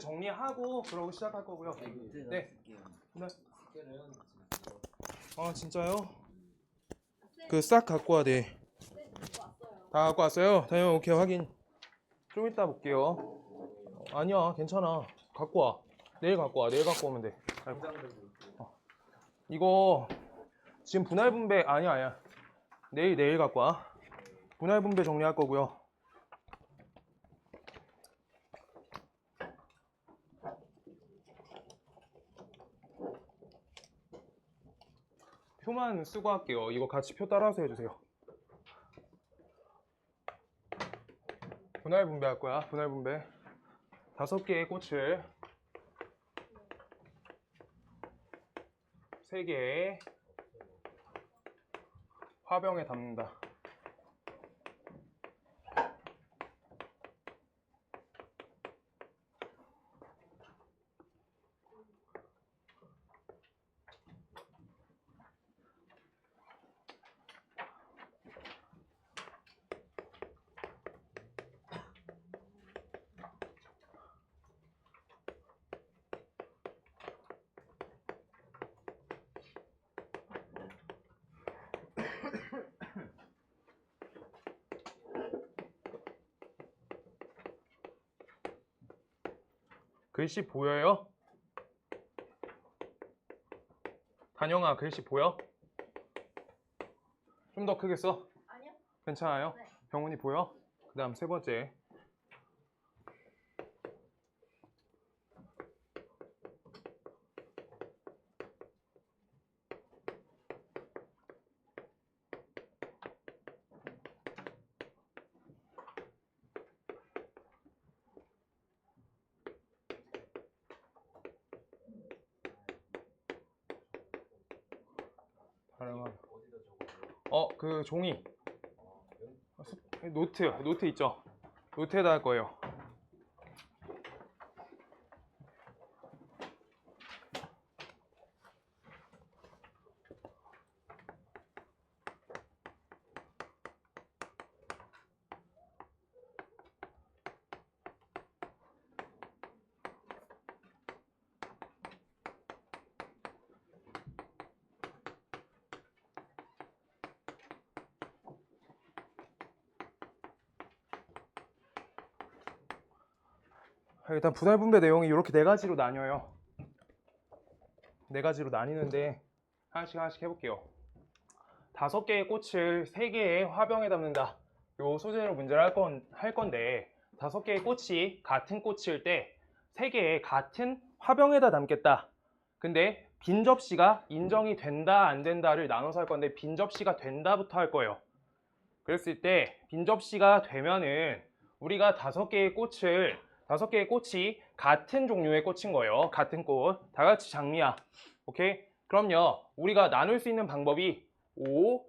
정리하고 그러고 시작할 거고요. 네. 네. 아 진짜요? 그 싹 갖고 와. 네. 다 갖고 왔어요? 다녀. 오케이 확인. 좀 이따 볼게요. 아니야 괜찮아. 갖고 와. 내일 갖고 와. 내일 갖고 오면 돼. 이거 지금 분할 분배 아니야. 내일 갖고 와. 분할 분배 정리할 거고요. 표만 쓰고 할게요. 이거 같이 표 따라서 해주세요. 분할 분배 할 거야. 분할 분배. 5개의 꽃을 3개의 화병에 담는다. 글씨 보여요? 단영아 글씨 보여? 좀 더 크게 써? 아니요. 괜찮아요? 네. 병훈이 보여? 그 다음 3번째. 그 종이 노트 있죠? 노트에다 할 거예요. 일단 분할 분배 내용이 이렇게 4가지로 나뉘어요. 4가지로 나뉘는데 하나씩 해볼게요. 5개의 꽃을 3개의 화병에 담는다. 요 소재로 문제를 할 건데 5개의 꽃이 같은 꽃일 때 3개의 같은 화병에다 담겠다. 근데 빈 접시가 인정이 된다 안 된다를 나눠서 할 건데 빈 접시가 된다부터 할 거예요. 그랬을 때 빈 접시가 되면은 우리가 5개의 꽃이 같은 종류의 꽃인 거예요. 같은 꽃. 다 같이 장미야. 오케이? 그럼요. 우리가 나눌 수 있는 방법이 5,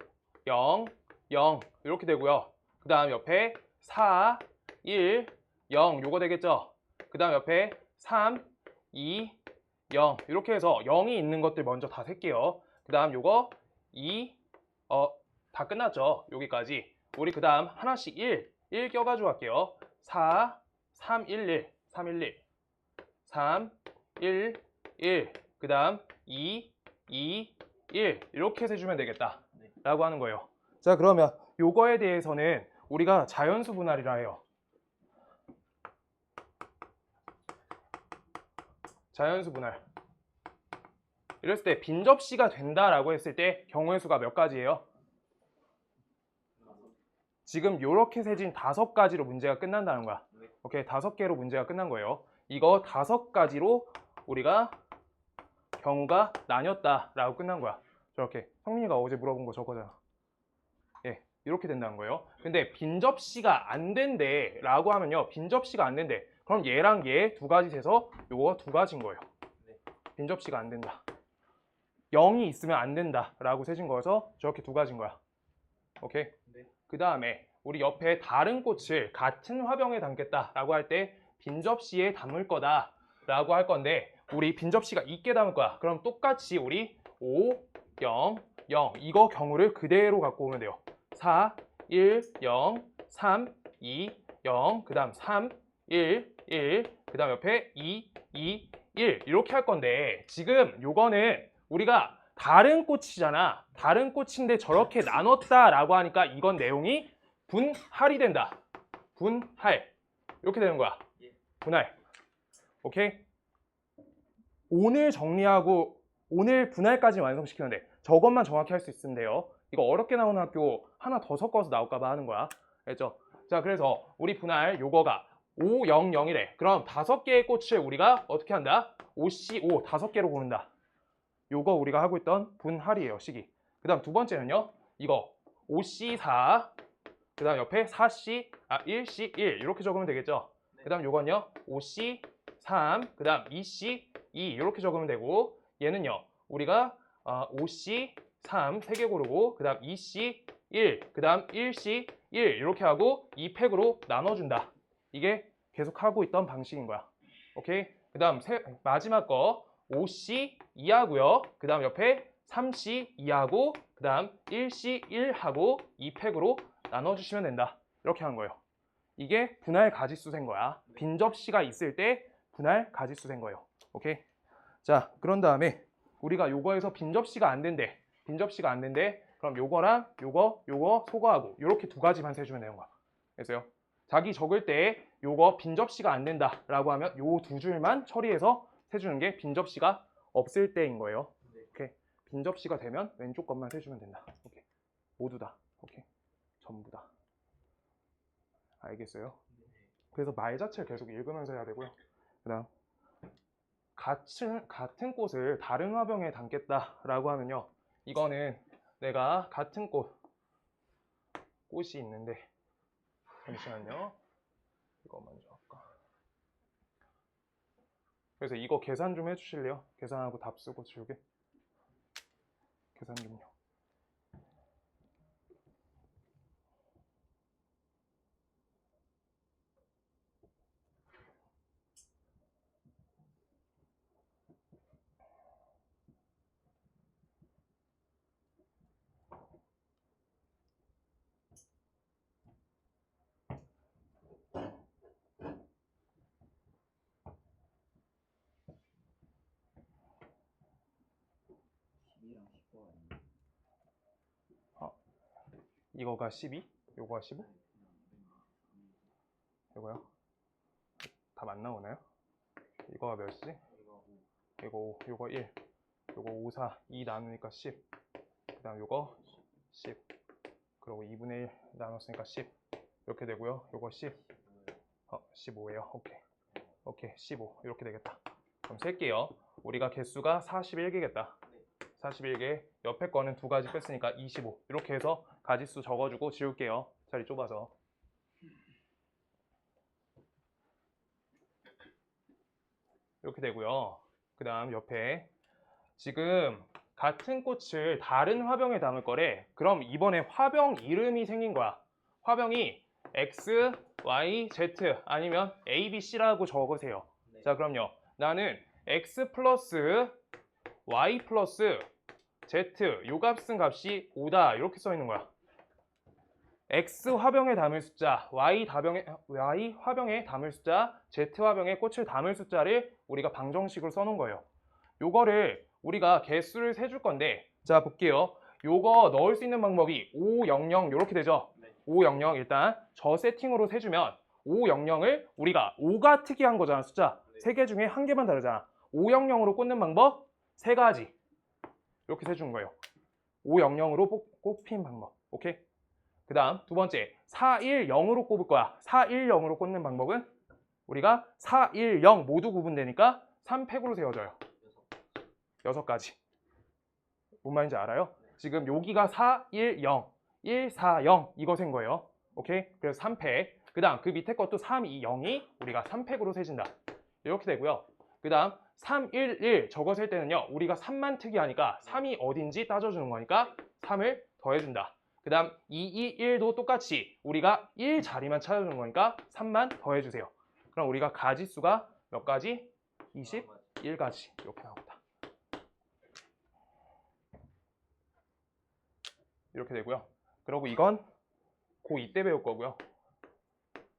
0, 0 이렇게 되고요. 그 다음 옆에 4, 1, 0 요거 되겠죠? 그 다음 옆에 3, 2, 0 이렇게 해서 0이 있는 것들 먼저 다 셀게요. 그 다음 요거 2, 다 끝났죠? 여기까지. 우리 그 다음 하나씩 1 껴가지고 할게요. 4, 3, 1, 1, 3, 1, 1, 3, 1, 1, 그 다음 2, 2, 1 이렇게 해주면 되겠다 라고 하는 거예요. 자 그러면 요거에 대해서는 우리가 자연수 분할이라 해요. 자연수 분할. 이랬을 때 빈 접시가 된다라고 했을 때 경우의 수가 몇 가지예요? 지금 요렇게 세진 5가지로 문제가 끝난다는 거야. 오케이, 5개로 문제가 끝난 거예요. 이거 5가지로 우리가 경우가 나뉘었다라고 끝난 거야. 저렇게 성민이가 어제 물어본 거 저거잖아. 예, 이렇게 된다는 거예요. 근데 빈 접시가 안 된대 라고 하면요, 빈 접시가 안 된대. 그럼 얘랑 얘 2가지 세서 요거 2가지인 거예요. 빈 접시가 안 된다. 0이 있으면 안 된다 라고 세진 거여서 저렇게 2가지인 거야. 오케이? 그 다음에 우리 옆에 다른 꽃을 같은 화병에 담겠다 라고 할 때 빈 접시에 담을 거다 라고 할 건데 우리 빈 접시가 있게 담을 거야. 그럼 똑같이 우리 5, 0, 0 이거 경우를 그대로 갖고 오면 돼요. 4, 1, 0, 3, 2, 0 그 다음 3, 1, 1, 그 다음 옆에 2, 2, 1 이렇게 할 건데 지금 요거는 우리가 다른 꽃이잖아. 다른 꽃인데 저렇게 나눴다라고 하니까 이건 내용이 분할이 된다. 분할. 이렇게 되는 거야. 분할. 오케이? 오늘 정리하고 오늘 분할까지 완성시키는데 저것만 정확히 할 수 있으면 돼요. 이거 어렵게 나오는 학교 하나 더 섞어서 나올까 봐 하는 거야. 알죠? 자, 그래서 우리 분할 요거가 5, 0, 0이래. 그럼 5개의 꽃을 우리가 어떻게 한다? 5C5 5개로 고른다. 요거 우리가 하고 있던 분할이에요, 식이. 그 다음 두 번째는요. 이거 5C4 그 다음 옆에 1C1 이렇게 적으면 되겠죠. 그 다음 요건요 5C3 그 다음 2C2 이렇게 적으면 되고 얘는요 우리가 5C3 3개 고르고 그 다음 2C1 그 다음 1C1 이렇게 하고 2팩으로 나눠준다. 이게 계속 하고 있던 방식인 거야. 오케이? 그 다음 마지막 거 5C2하고요. 그 다음 옆에 3C2하고 그 다음 1C1하고 2팩으로 나눠주시면 된다. 이렇게 하는 거예요. 이게 분할 가짓수세인 거야. 빈 접시가 있을 때 분할 가짓수세인 거예요. 오케이? 자, 그런 다음에 우리가 요거에서 빈 접시가 안 된대. 빈 접시가 안 된대. 그럼 요거랑 요거 소거하고 요렇게 두 가지만 세주면 되는 거야. 그래서요. 자기 적을 때 요거 빈 접시가 안 된다 라고 하면 요 두 줄만 처리해서 세주는 게 빈 접시가 없을 때인 거예요. 오케이. 빈 접시가 되면 왼쪽 것만 세주면 된다. 오케이. 모두 다. 오케이. 전부 다. 알겠어요? 그래서 말 자체를 계속 읽으면서 해야 되고요. 그 다음 같은 꽃을 다른 화병에 담겠다라고 하면요. 이거는 내가 같은 꽃이 있는데 잠시만요. 이거 먼저 할까? 그래서 이거 계산 좀 해주실래요? 계산하고 답 쓰고 지우개. 계산 좀요. 이거가 12, 요거가 15? 이거요? 답 안 나오나요? 이거가 몇이지? 이거 5, 요거 1, 요거 5, 4, 2 나누니까 10, 그 다음 요거 10, 그리고 2분의 1 나눴으니까 10 이렇게 되고요. 요거 10, 15예요. 오케이, 15 이렇게 되겠다. 그럼 셀게요. 우리가 개수가 41개겠다. 41개, 옆에 거는 두 가지 뺐으니까 25 이렇게 해서 가지수 적어주고 지울게요. 자리 좁아서. 이렇게 되고요. 그 다음 옆에 지금 같은 꽃을 다른 화병에 담을 거래. 그럼 이번에 화병 이름이 생긴 거야. 화병이 X, Y, Z 아니면 A, B, C라고 적으세요. 자, 그럼요. 나는 X 플러스 Y 플러스 Z 요 값 쓴 값이 5다 이렇게 써 있는 거야. X 화병에 담을 숫자, Y 화병에 담을 숫자, Z 화병에 꽃을 담을 숫자를 우리가 방정식으로 써놓은 거예요. 요거를 우리가 개수를 세줄 건데, 자 볼게요. 요거 넣을 수 있는 방법이 500 이렇게 되죠. 500 일단 저 세팅으로 세주면 500을 우리가 5가 특이한 거잖아. 숫자 3개 중에 1개만 다르잖아. 500으로 꽂는 방법 3가지 이렇게 세주는 거예요. 500으로 꼽힌 방법. 오케이? 그 다음 두 번째 410으로 꼽을 거야. 410으로 꽂는 방법은 우리가 410 모두 구분되니까 3팩으로 세워져요. 6가지. 뭔 말인지 알아요? 지금 여기가 410, 140 이거 센 거예요. 오케이? 그래서 3팩. 그 다음 그 밑에 것도 320이 우리가 3팩으로 세진다. 이렇게 되고요. 그 다음 311 저거 셀 때는요. 우리가 3만 특이하니까 3이 어딘지 따져주는 거니까 3을 더해준다. 그 다음 221도 똑같이 우리가 1 자리만 찾아주는 거니까 3만 더해주세요. 그럼 우리가 가지수가 몇 가지? 21가지 이렇게 나옵니다. 이렇게 되고요. 그리고 이건 고2 때 배울 거고요.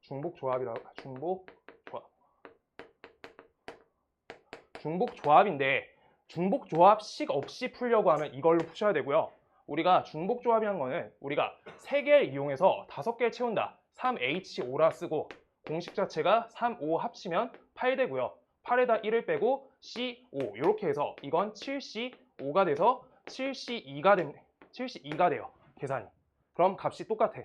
중복 조합이라고 중복 조합. 중복조합인데 중복조합식 없이 풀려고 하면 이걸로 푸셔야 되고요. 우리가 중복조합이라는 거는 우리가 3개를 이용해서 5개를 채운다. 3H5라 쓰고 공식 자체가 3, 5 합치면 8 되고요. 8에다 1을 빼고 C5 이렇게 해서 이건 7C5가 돼서 7C2가 돼요. 계산이. 그럼 값이 똑같아.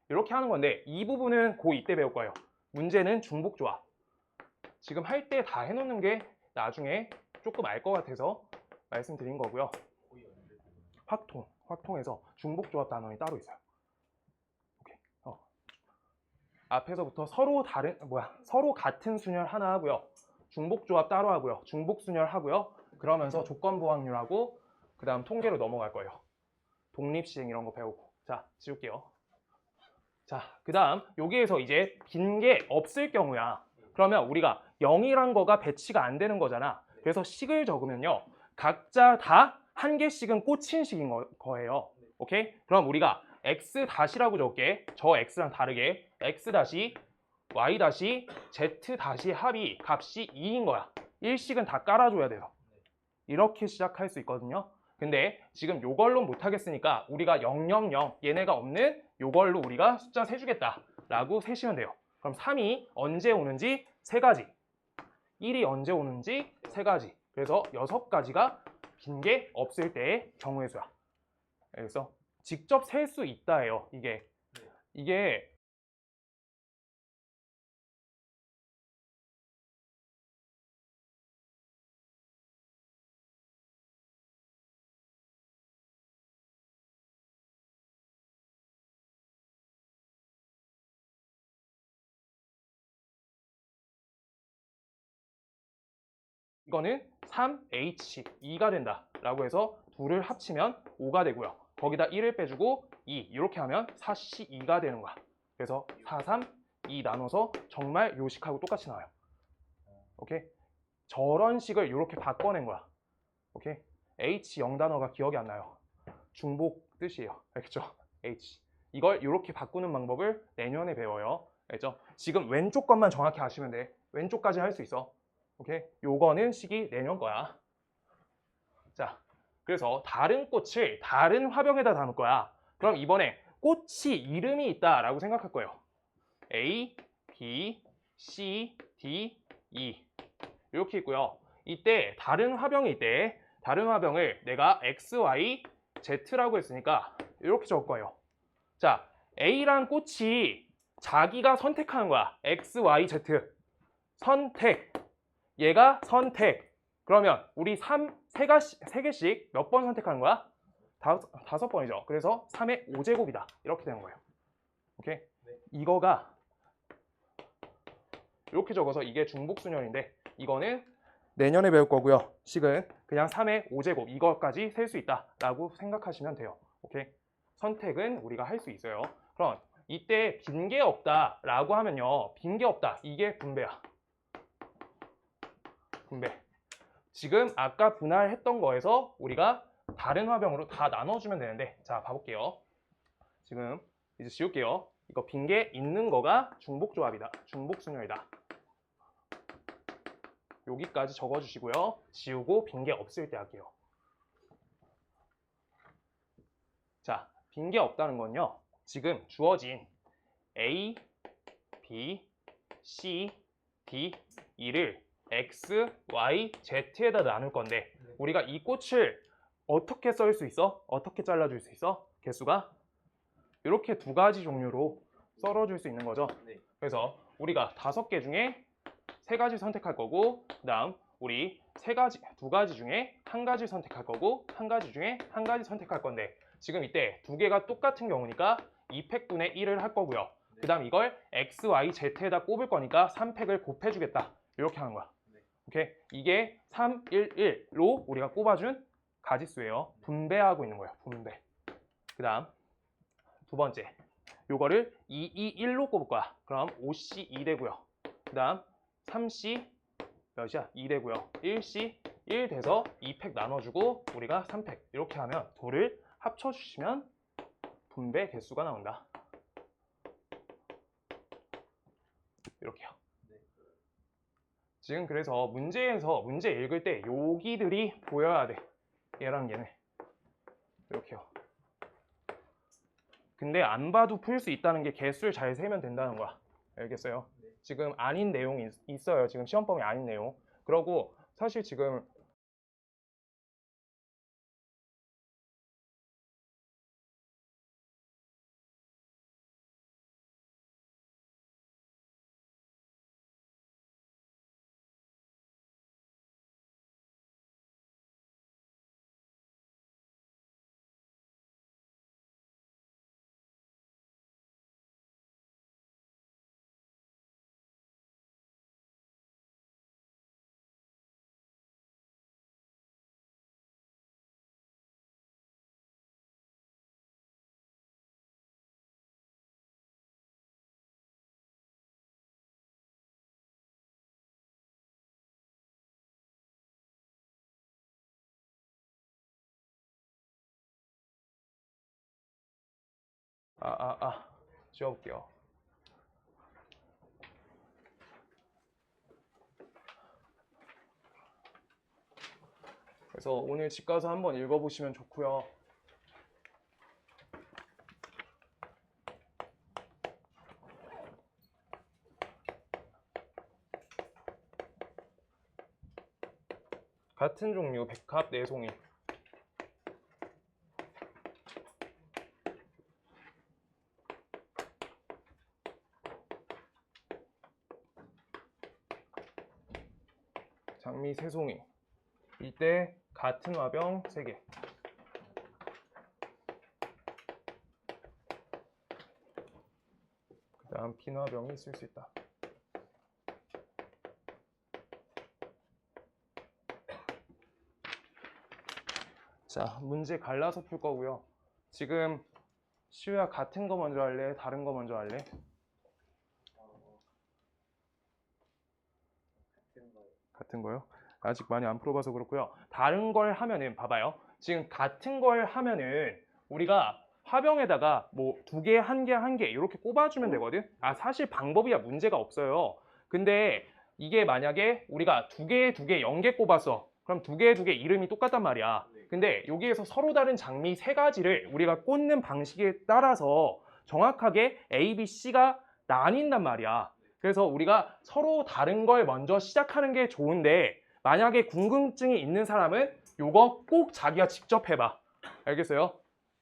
이렇게 하는 건데 이 부분은 고2 때 배울 거예요. 문제는 중복조합. 지금 할 때 다 해놓는 게 나중에 조금 알 것 같아서 말씀드린 거고요. 확통에서 중복조합 단원이 따로 있어요. 오케이. 앞에서부터 서로 같은 순열 하나 하고요. 중복조합 따로 하고요. 중복순열 하고요. 그러면서 조건부 확률하고 그 다음 통계로 넘어갈 거예요. 독립시행 이런 거 배우고. 자, 지울게요. 자, 그 다음 여기에서 이제 빈 게 없을 경우야. 그러면 우리가 0이란 거가 배치가 안 되는 거잖아. 그래서 식을 적으면요. 각자 다 한 개씩은 꽂힌 식인 거예요. 오케이? 그럼 우리가 x-라고 적을게. 저 x랑 다르게 x-y-z- 합이 값이 2인 거야. 1식은 다 깔아줘야 돼요. 이렇게 시작할 수 있거든요. 근데 지금 요걸로 못하겠으니까 우리가 0, 0, 0 얘네가 없는 요걸로 우리가 숫자 세주겠다 라고 세시면 돼요. 그럼 3이 언제 오는지 3가지, 1이 언제 오는지 3가지. 그래서 6가지가 빈 게 없을 때의 경우의 수야. 그래서 직접 셀 수 있다예요. 이게 이거는 3H2가 된다 라고 해서 둘을 합치면 5가 되고요. 거기다 1을 빼주고 2 이렇게 하면 4C2가 되는 거야. 그래서 4, 3, 2 나눠서 정말 요 식하고 똑같이 나와요. 오케이? 저런 식을 이렇게 바꿔낸 거야. 오케이? H 0단어가 기억이 안 나요. 중복 뜻이에요. 알겠죠? H. 이걸 이렇게 바꾸는 방법을 내년에 배워요. 알겠죠? 지금 왼쪽 것만 정확히 아시면 돼. 왼쪽까지 할 수 있어. 오케이? 요거는 식이 내년 거야. 자, 그래서 다른 꽃을 다른 화병에다 담을 거야. 그럼 이번에 꽃이 이름이 있다라고 생각할 거예요. A, B, C, D, E 이렇게 있고요. 이때 다른 화병일 때 다른 화병을 내가 X, Y, Z라고 했으니까 이렇게 적을 거예요. 자, A란 꽃이 자기가 선택하는 거야. X, Y, Z 선택. 얘가 선택. 그러면 우리 3개씩 몇 번 선택하는 거야? 5번이죠. 그래서 3의 5제곱이다. 이렇게 되는 거예요. 오케이? 이거가 이렇게 적어서 이게 중복순열인데 이거는 내년에 배울 거고요. 식은 그냥 3의 5제곱 이거까지 셀 수 있다라고 생각하시면 돼요. 오케이? 선택은 우리가 할 수 있어요. 그럼 이때 빈 게 없다라고 하면요. 빈 게 없다. 이게 분배야. 분배. 지금 아까 분할했던 거에서 우리가 다른 화병으로 다 나눠주면 되는데 자 봐볼게요. 지금 이제 지울게요. 이거 빈 게 있는 거가 중복조합이다. 중복순열이다. 여기까지 적어주시고요. 지우고 빈 게 없을 때 할게요. 자, 빈 게 없다는 건요. 지금 주어진 A, B, C, D, E를 X, Y, Z에다 나눌 건데 우리가 이 꽃을 어떻게 썰 수 있어? 어떻게 잘라줄 수 있어? 개수가 이렇게 2가지 종류로 썰어줄 수 있는 거죠. 그래서 우리가 5개 중에 3가지 선택할 거고 그 다음 우리 2가지 중에 1가지 선택할 거고 1가지 중에 1가지 선택할 건데 지금 이때 2개가 똑같은 경우니까 2팩분의 1을 할 거고요. 그 다음 이걸 X, Y, Z에다 꼽을 거니까 3팩을 곱해주겠다. 이렇게 하는 거야. 오케이? 이게 3, 1, 1로 우리가 꼽아준 가지수예요. 분배하고 있는 거예요. 분배. 그 다음 두 번째 요거를 2, 2, 1로 꼽을 거야. 그럼 5C 2 되고요. 그 다음 3C 몇이야? 2 되고요. 1C 1 돼서 2팩 나눠주고 우리가 3팩 이렇게 하면 둘을 합쳐주시면 분배 개수가 나온다. 이렇게요. 지금 그래서 문제 읽을 때 여기들이 보여야 돼. 얘랑 얘네. 이렇게요. 근데 안 봐도 풀 수 있다는 게 개수를 잘 세면 된다는 거야. 알겠어요? 지금 아닌 내용이 있어요. 지금 시험 범위 아닌 내용. 그러고 사실 지금 지워볼게요. 그래서 오늘 집 가서 한번 읽어보시면 좋고요. 같은 종류 백합 내송이. 장미 3송이. 이때 같은 화병 3개. 그 다음 빈 화병이 쓸 수 있다. 자, 문제 갈라서 풀 거고요. 지금 시우야 같은 거 먼저 할래? 다른 거 먼저 할래? 같은 거요? 아직 많이 안 풀어봐서 그렇고요. 다른 걸 하면은 봐봐요. 지금 같은 걸 하면은 우리가 화병에다가 뭐 2개, 1개, 1개 이렇게 꼽아주면 되거든. 사실 방법이야 문제가 없어요. 근데 이게 만약에 우리가 2개, 2개, 0개 꼽았어. 그럼 2개, 2개 이름이 똑같단 말이야. 근데 여기에서 서로 다른 장미 3가지를 우리가 꽂는 방식에 따라서 정확하게 A, B, C가 나뉜단 말이야. 그래서 우리가 서로 다른 걸 먼저 시작하는 게 좋은데 만약에 궁금증이 있는 사람은 요거 꼭 자기가 직접 해봐. 알겠어요?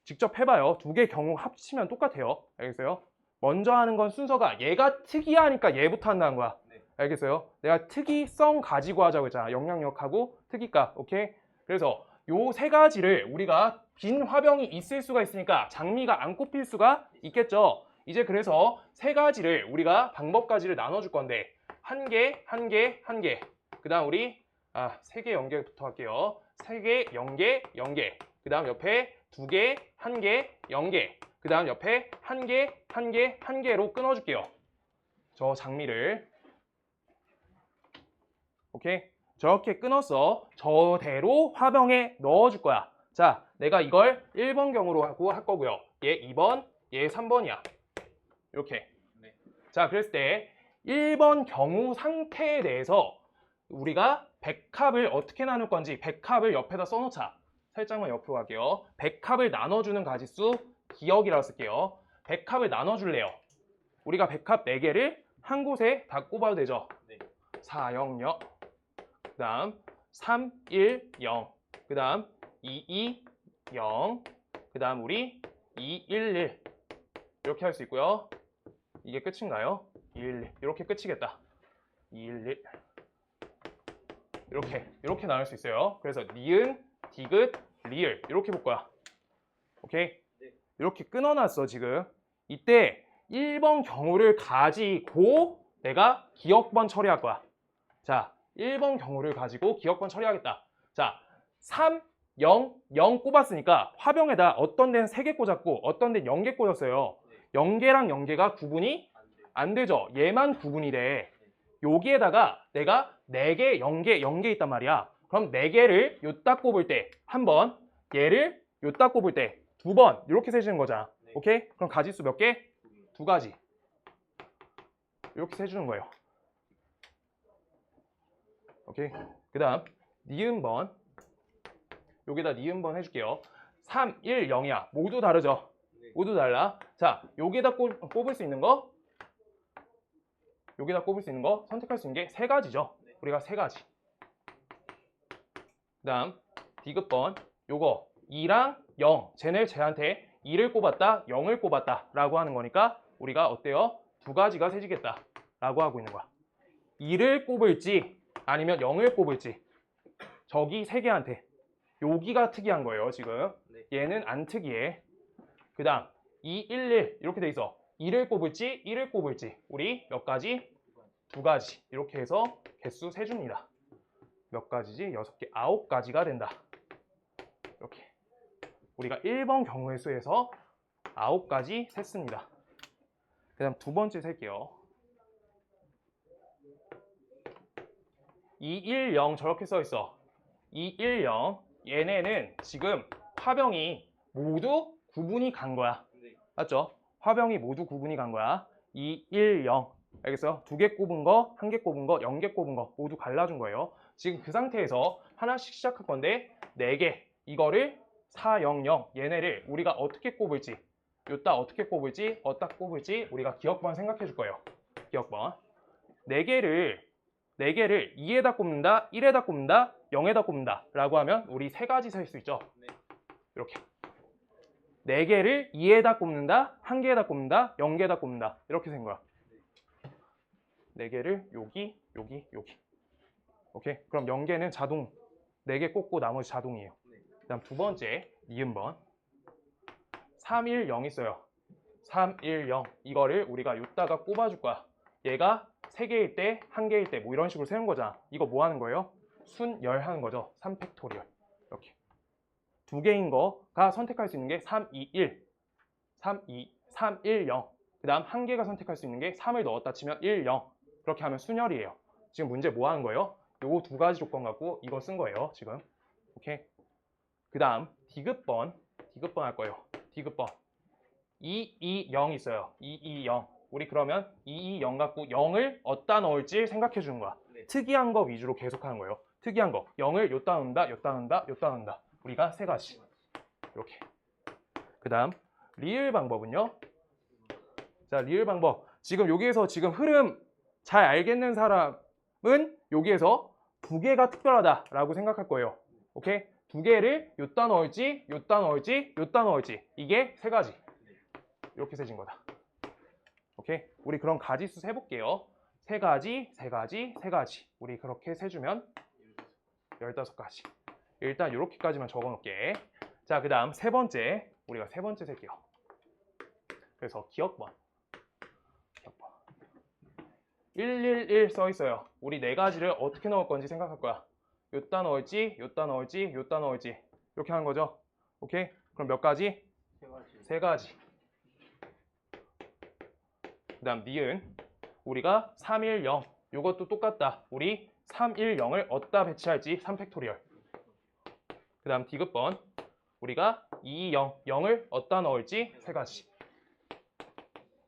직접 해봐요. 2개 경우 합치면 똑같아요. 알겠어요? 먼저 하는 건 순서가 얘가 특이하니까 얘부터 한다는 거야. 알겠어요? 내가 특이성 가지고 하자고 했잖아. 영향력하고 특이값. 오케이? 그래서 요 3가지를 우리가 빈 화병이 있을 수가 있으니까 장미가 안 꼽힐 수가 있겠죠. 이제 그래서 3가지를 우리가 방법까지를 나눠줄 건데 1개, 1개, 1개. 그 다음 우리 3개, 0개부터 할게요. 3개, 0개, 0개. 그 다음 옆에 2개, 1개, 0개. 그 다음 옆에 1개, 1개, 1개로 끊어줄게요. 저 장미를. 오케이? 저렇게 끊었어. 저대로 화병에 넣어줄 거야. 자, 내가 이걸 1번 경우로 하고 할 거고요. 얘 2번, 얘 3번이야. 이렇게. 자, 그랬을 때 1번 경우 상태에 대해서 우리가 백합을 어떻게 나눌 건지 백합을 옆에다 써놓자. 살짝만 옆으로 갈게요. 백합을 나눠주는 가지수 기억이라고 쓸게요. 백합을 나눠줄래요. 우리가 백합 4개를 한 곳에 다 꼽아도 되죠. 4, 0, 0. 그 다음 3, 1, 0. 그 다음 2, 2, 0. 그 다음 우리 2, 1, 1. 이렇게 할 수 있고요. 이게 끝인가요? 2, 1, 1. 이렇게 끝이겠다. 2, 1, 1. 이렇게 나눌 수 있어요. 그래서 니은, 디귿, 리을 이렇게 볼 거야. 오케이? 이렇게 끊어놨어 지금. 이때 1번 경우를 가지고 내가 기억번 처리할 거야. 자, 1번 경우를 가지고 기억번 처리하겠다. 자, 3, 0, 0 꼽았으니까 화병에다 어떤 데는 3개 꽂았고 어떤 데는 0개 꽂았어요. 0개랑 0개가 구분이 안 되죠. 얘만 구분이 돼. 여기에다가 내가 4개, 0개, 0개 있단 말이야. 그럼 4개를 요딱 꼽을 때 한 번, 얘를 요딱 꼽을 때 2번 이렇게 세주는 거잖아. 오케이? 그럼 가지수 몇 개? 2가지. 이렇게 세주는 거예요. 오케이. 그 다음 니은번. 여기다 니은번 해줄게요. 3, 1, 0이야. 모두 다르죠? 모두 달라. 자, 여기다 꼽을 수 있는 거, 여기다 꼽을 수 있는 거 선택할 수 있는 게 세 가지죠. 우리가 세 가지. 그 다음 디귿번. 요거 2랑 0. 쟤한테 2를 꼽았다, 0을 꼽았다 라고 하는 거니까 우리가 어때요? 두 가지가 세지겠다 라고 하고 있는 거야. 2를 꼽을지 아니면 0을 꼽을지. 저기 세 개한테. 여기가 특이한 거예요, 지금. 얘는 안 특이해. 그 다음 2, 1, 1 이렇게 돼 있어. 2를 꼽을지 1을 꼽을지. 우리 몇 가지? 두 가지. 이렇게 해서 개수 세줍니다. 몇 가지지? 6개, 9가지가 된다. 이렇게. 우리가 1번 경우의 수에서 9가지 셌습니다. 그 다음 두 번째 셀게요. 2, 1, 0 저렇게 써 있어. 2, 1, 0. 얘네는 지금 화병이 모두 구분이 간 거야. 맞죠? 화병이 모두 구분이 간 거야. 2, 1, 0. 알겠어요? 2개 꼽은 거, 1개 꼽은 거, 0개 꼽은 거 모두 갈라준 거예요. 지금 그 상태에서 하나씩 시작할 건데 4개. 이거를 4, 0, 0. 얘네를 우리가 어떻게 꼽을지, 요따 어떻게 꼽을지, 어따 꼽을지 우리가 기억번 생각해 줄 거예요. 기억번. 4개를 2에다 꼽는다, 1에다 꼽는다, 0에다 꼽는다 라고 하면 우리 세 가지 셀 수 있죠. 이렇게 4개를 2에다 꼽는다, 1개에다 꼽는다, 0개에다 꼽는다 이렇게 생 거야. 4개를 여기, 여기, 여기. 오케이? 그럼 0개는 자동 4개 꼽고 나머지 자동이에요. 그 다음 두 번째 니은번. 3, 1, 0 있어요. 3, 1, 0 이거를 우리가 요따가 꼽아줄 거야. 얘가 3개일 때, 1개일 때 뭐 이런 식으로 세운 거잖아. 이거 뭐 하는 거예요? 순열하는 거죠. 3팩토리얼. 이렇게. 2개인 거가 선택할 수 있는 게 3, 2, 1. 3, 1, 0. 그 다음 1개가 선택할 수 있는 게 3을 넣었다 치면 1, 0. 그렇게 하면 순열이에요. 지금 문제 뭐 하는 거예요? 요 두 가지 조건 갖고 이거 쓴 거예요. 지금. 오케이. 그 다음 디귿번. 디귿번 할 거예요. 디귿번. 2, 2, 0 있어요. 2, 2, 0. 우리 그러면 2, 2, 0 갖고 0을 어디다 넣을지 생각해 주는 거야. 특이한 거 위주로 계속 하는 거예요. 특이한 거. 0을 요따 넣는다, 요따 넣는다, 요따 넣는다. 우리가 세 가지. 이렇게. 그 다음 리을 방법은요. 자, 리을 방법. 지금 여기에서 지금 흐름 잘 알겠는 사람은 여기에서 2개가 특별하다라고 생각할 거예요. 오케이? 2개를 요따 넣을지, 요따 넣을지, 요따 넣을지. 이게 세 가지. 이렇게 세진 거다. 오케이? 우리 그럼 가지수 세볼게요. 세 가지, 세 가지, 세 가지. 우리 그렇게 세주면 15가지. 일단 이렇게까지만 적어 놓을게. 자, 그 다음 세 번째. 우리가 세 번째 셀게요. 그래서 기억번. 111 써 있어요. 우리 네 가지를 어떻게 넣을 건지 생각할 거야. 요따 넣을지, 요따 넣을지, 요따 넣을지. 이렇게 하는 거죠. 오케이? 그럼 몇 가지? 세 가지. 그 다음 니은. 우리가 310. 요것도 똑같다. 우리 310을 어디다 배치할지 3팩토리얼. 그 다음 디귿번. 우리가 220. 0을 어디다 넣을지 세 가지.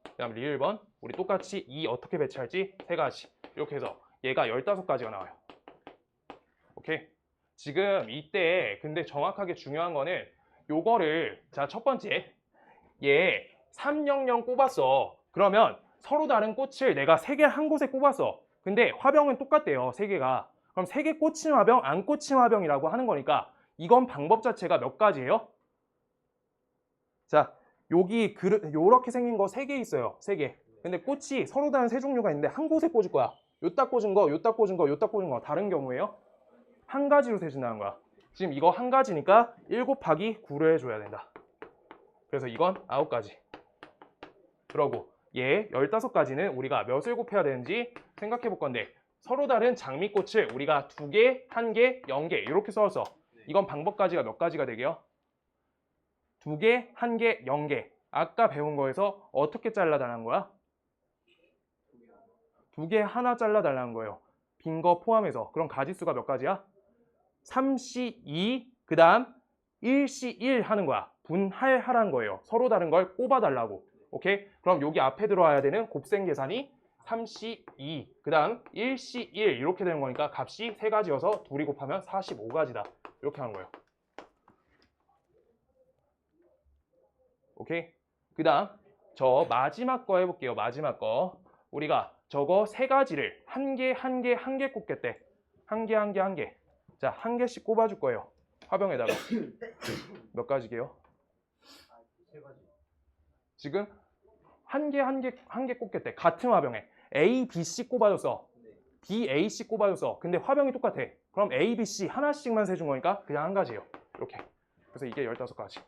그 다음 리을번. 우리 똑같이 2 어떻게 배치할지 세 가지. 이렇게 해서 얘가 15가지가 나와요. 오케이? 지금 이때 근데 정확하게 중요한 거는 요거를, 자, 첫 번째 얘 300 꼽았어. 그러면 서로 다른 꽃을 내가 3개 한 곳에 꼽았어. 근데 화병은 똑같대요. 3개가. 그럼 3개 꽂힌 화병, 안 꽂힌 화병이라고 하는 거니까 이건 방법 자체가 몇 가지예요? 자, 여기 요렇게 생긴 거 3개 있어요. 3개. 근데 꽃이 서로 다른 세 종류가 있는데 한 곳에 꽂을 거야. 요따 꽂은 거, 요따 꽂은 거, 요따 꽂은 거. 다른 경우에요? 한 가지로 세진다는 거야. 지금 이거 한 가지니까 1 곱하기 9를 해줘야 된다. 그래서 이건 9가지. 그러고 얘 15가지는 우리가 몇을 곱해야 되는지 생각해 볼 건데 서로 다른 장미꽃을 우리가 2개, 1개, 0개 이렇게 써서 이건 방법까지가 몇 가지가 되게요? 2개, 1개, 0개. 아까 배운 거에서 어떻게 잘라달라는 거야? 2개 하나 잘라달라는 거예요. 빈 거 포함해서. 그럼 가지수가 몇 가지야? 3C2, 그 다음 1C1 하는 거야. 분할하라는 거예요. 서로 다른 걸 꼽아달라고. 오케이? 그럼 여기 앞에 들어와야 되는 곱셈 계산이 3C 2, 그 다음 1C 1 이렇게 되는 거니까 값이 3가지여서 둘이 곱하면 45가지다. 이렇게 하는 거예요. 오케이? 그 다음 저 마지막 거 해볼게요. 마지막 거. 우리가 저거 3가지를 한 개 꼽겠대. 한 개. 자, 한 개씩 꼽아줄 거예요. 화병에다가. 몇 가지게요? 지금 한 개 꼽겠대. 같은 화병에. A, B, C 꼽아줬어. B, A, C 꼽아줬어. 근데 화병이 똑같아. 그럼 A, B, C 하나씩만 세준 거니까 그냥 한 가지예요. 이렇게. 그래서 이게 15가지.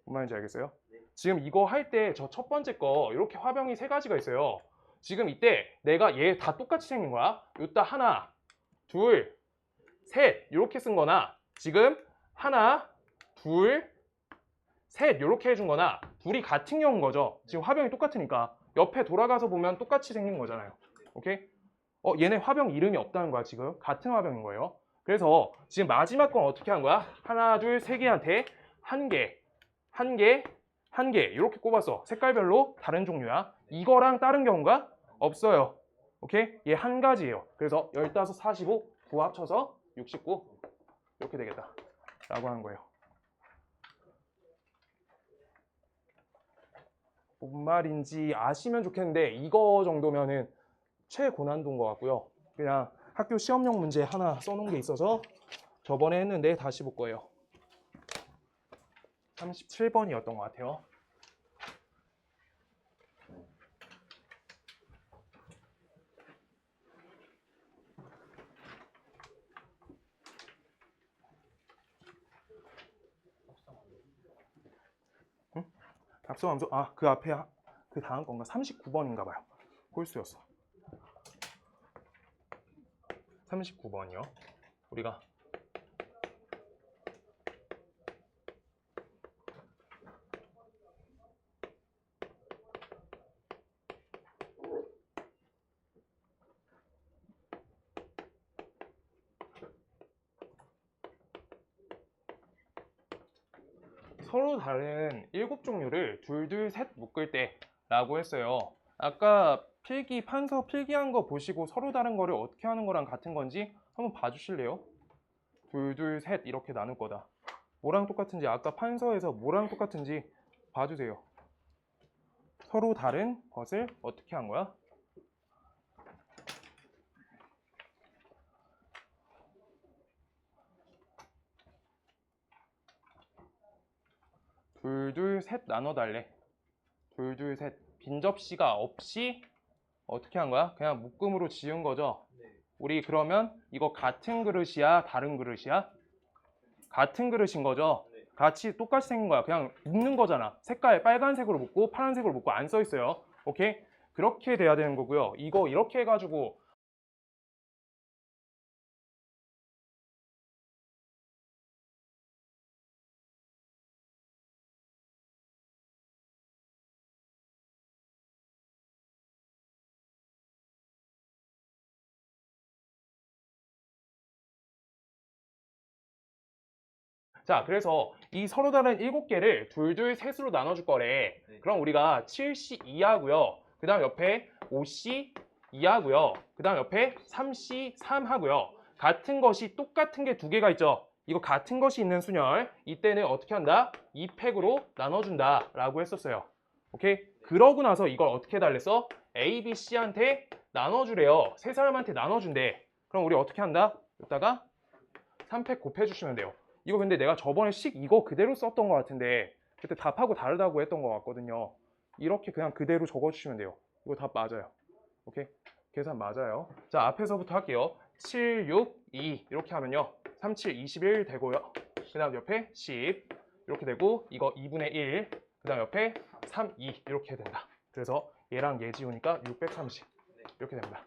뭔 말인지 알겠어요? 지금 이거 할 때 저 첫 번째 거 이렇게 화병이 3가지가 있어요. 지금 이때 내가 얘 다 똑같이 생긴 거야. 요따 하나, 둘, 셋 이렇게 쓴 거나 지금 하나, 둘, 셋 이렇게 해준 거나 둘이 같은 경우인 거죠. 지금 화병이 똑같으니까 옆에 돌아가서 보면 똑같이 생긴 거잖아요. 오케이? 얘네 화병 이름이 없다는 거야. 지금 같은 화병인 거예요. 그래서 지금 마지막 건 어떻게 한 거야? 하나, 둘, 세 개한테 한 개 이렇게 꼽았어. 색깔별로 다른 종류야. 이거랑 다른 경우가 없어요. 오케이? 얘 한 가지예요. 그래서 15, 45, 9 합쳐서 69 이렇게 되겠다 라고 하는 거예요. 뭔 말인지 아시면 좋겠는데 이거 정도면은 최고난도인 것 같고요. 그냥 학교 시험용 문제 하나 써놓은 게 있어서 저번에 했는데 다시 볼 거예요. 37번이었던 것 같아요. 응? 답성함수? 아, 그 앞에 그 다음 건가? 39번인가 봐요. 홀수였어. 39번이요. 우리가 서로 다른 7종류를 둘, 셋 묶을 때 라고 했어요. 아까 판서 필기한 거 보시고 서로 다른 거를 어떻게 하는 거랑 같은 건지 한번 봐주실래요? 둘, 셋 이렇게 나눌 거다. 뭐랑 똑같은지 아까 판서에서 뭐랑 똑같은지 봐주세요. 서로 다른 것을 어떻게 한 거야? 둘, 셋 나눠달래. 둘, 셋. 빈 접시가 없이 어떻게 한 거야? 그냥 묶음으로 지은 거죠? 우리 그러면 이거 같은 그릇이야? 다른 그릇이야? 같은 그릇인 거죠? 같이 똑같이 생긴 거야. 그냥 묶는 거잖아. 색깔 빨간색으로 묶고 파란색으로 묶고 안 써 있어요. 오케이? 그렇게 돼야 되는 거고요. 이거 이렇게 해가지고 자, 그래서 이 서로 다른 7개를 둘, 셋으로 나눠줄 거래. 그럼 우리가 7C2 하고요. 그 다음 옆에 5C2 하고요. 그 다음 옆에 3C3 하고요. 같은 것이 똑같은 게 2개가 있죠. 이거 같은 것이 있는 순열. 이때는 어떻게 한다? 2팩으로 나눠준다 라고 했었어요. 오케이? 그러고 나서 이걸 어떻게 해달랬어? A, B, C한테 나눠주래요. 세 사람한테 나눠준대. 그럼 우리 어떻게 한다? 여기다가 3팩 곱해주시면 돼요. 이거 근데 내가 저번에 이거 그대로 썼던 것 같은데 그때 답하고 다르다고 했던 것 같거든요. 이렇게 그냥 그대로 적어주시면 돼요. 이거 답 맞아요. 오케이? 계산 맞아요. 자, 앞에서부터 할게요. 7, 6, 2 이렇게 하면요. 3, 7, 21 되고요. 그 다음 옆에 10 이렇게 되고 이거 2분의 1 그 다음 옆에 3, 2 이렇게 된다. 그래서 얘랑 얘 지우니까 630 이렇게 됩니다.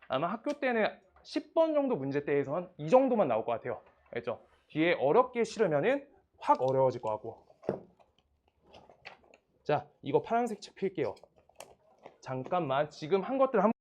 아마 학교 때는 10번 정도 문제 때에선 이 정도만 나올 것 같아요. 알죠? 뒤에 어렵게 실으면은 확 어려워질 것 같고. 자, 이거 파란색 책 필게요. 잠깐만, 지금 한 것들 한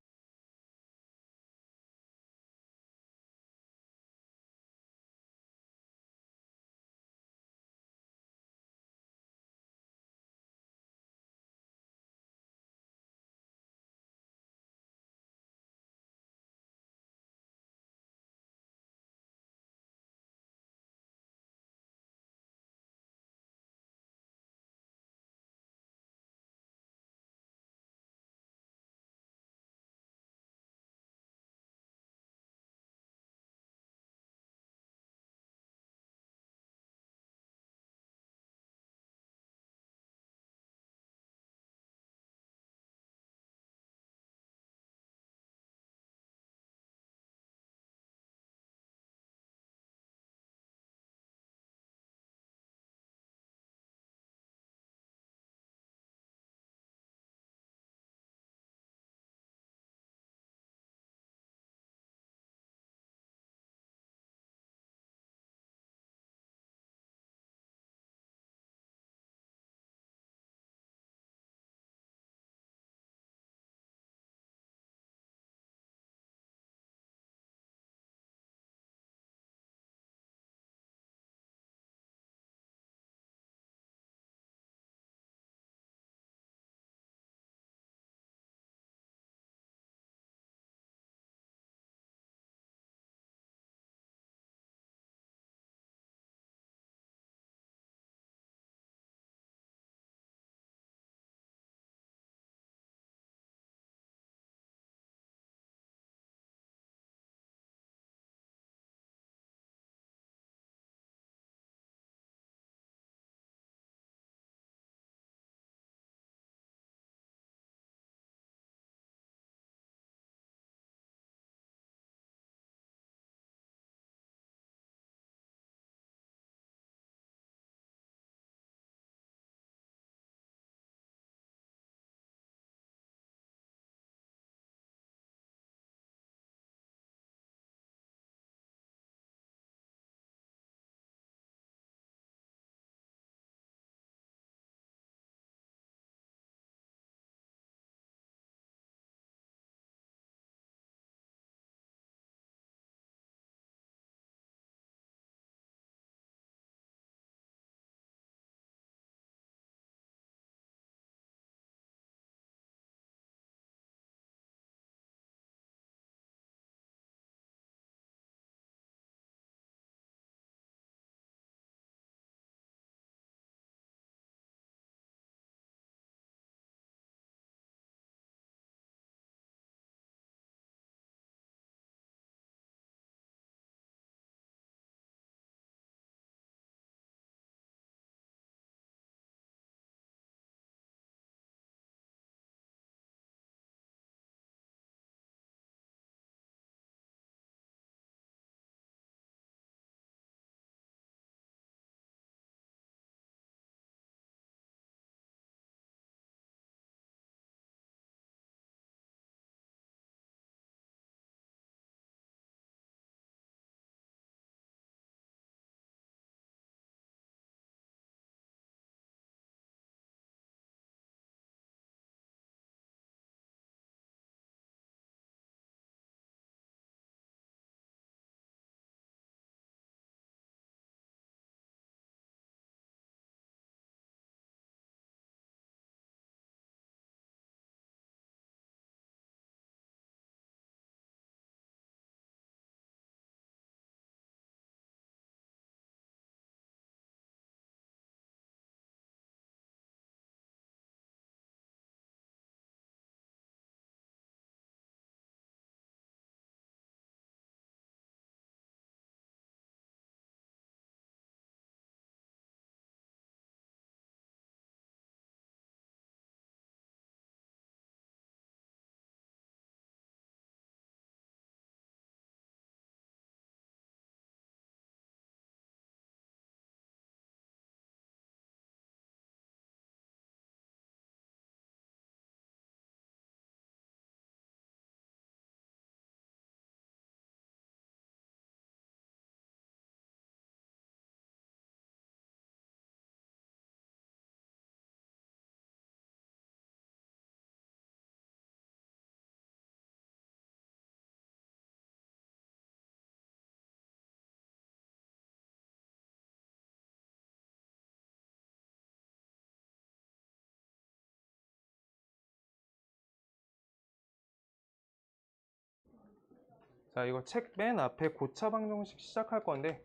자, 이거 책 맨 앞에 고차 방정식 시작할 건데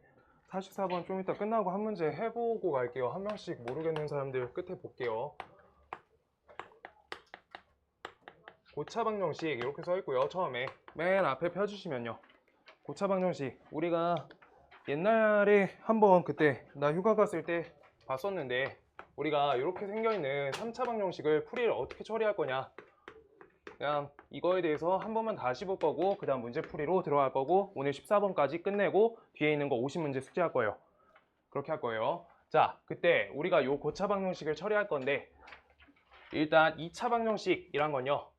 44번 좀 이따 끝나고 한 문제 해보고 갈게요. 한 명씩 모르겠는 사람들 끝에 볼게요. 고차 방정식 이렇게 써 있고요. 처음에 맨 앞에 펴주시면요. 고차 방정식 우리가 옛날에 한번 그때 나 휴가 갔을 때 봤었는데, 우리가 이렇게 생겨있는 3차 방정식을 풀이를 어떻게 처리할 거냐, 그냥 이거에 대해서 한 번만 다시 볼 거고 그 다음 문제 풀이로 들어갈 거고, 오늘 14번까지 끝내고 뒤에 있는 거 50문제 숙제할 거예요. 그렇게 할 거예요. 자, 그때 우리가 요 고차 방정식을 처리할 건데, 일단 2차 방정식이란 건요,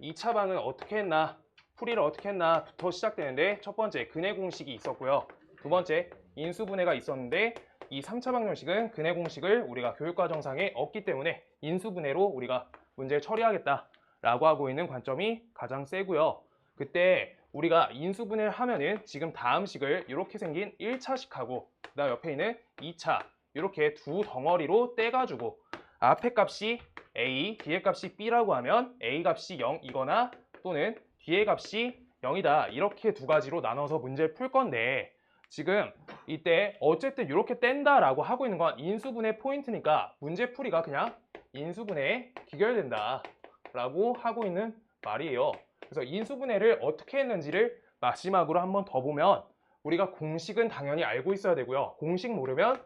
2차 방은 어떻게 했나, 풀이를 어떻게 했나 부터 시작되는데, 첫 번째 근해 공식이 있었고요. 두 번째 인수분해가 있었는데, 이 3차 방정식은 근해 공식을 우리가 교육과정상에 없기 때문에 인수분해로 우리가 문제를 처리하겠다 라고 하고 있는 관점이 가장 세고요. 그때 우리가 인수분해를 하면은 지금 다음 식을 이렇게 생긴 1차식하고 그 다음 옆에 있는 2차, 이렇게 두 덩어리로 떼가지고 앞에 값이 A, 뒤에 값이 B라고 하면 A 값이 0이거나 또는 뒤에 값이 0이다, 이렇게 두 가지로 나눠서 문제를 풀 건데, 지금 이때 어쨌든 이렇게 뗀다라고 하고 있는 건 인수분해 포인트니까 문제 풀이가 그냥 인수분해에 귀결된다 라고 하고 있는 말이에요. 그래서 인수분해를 어떻게 했는지를 마지막으로 한번 더 보면, 우리가 공식은 당연히 알고 있어야 되고요. 공식 모르면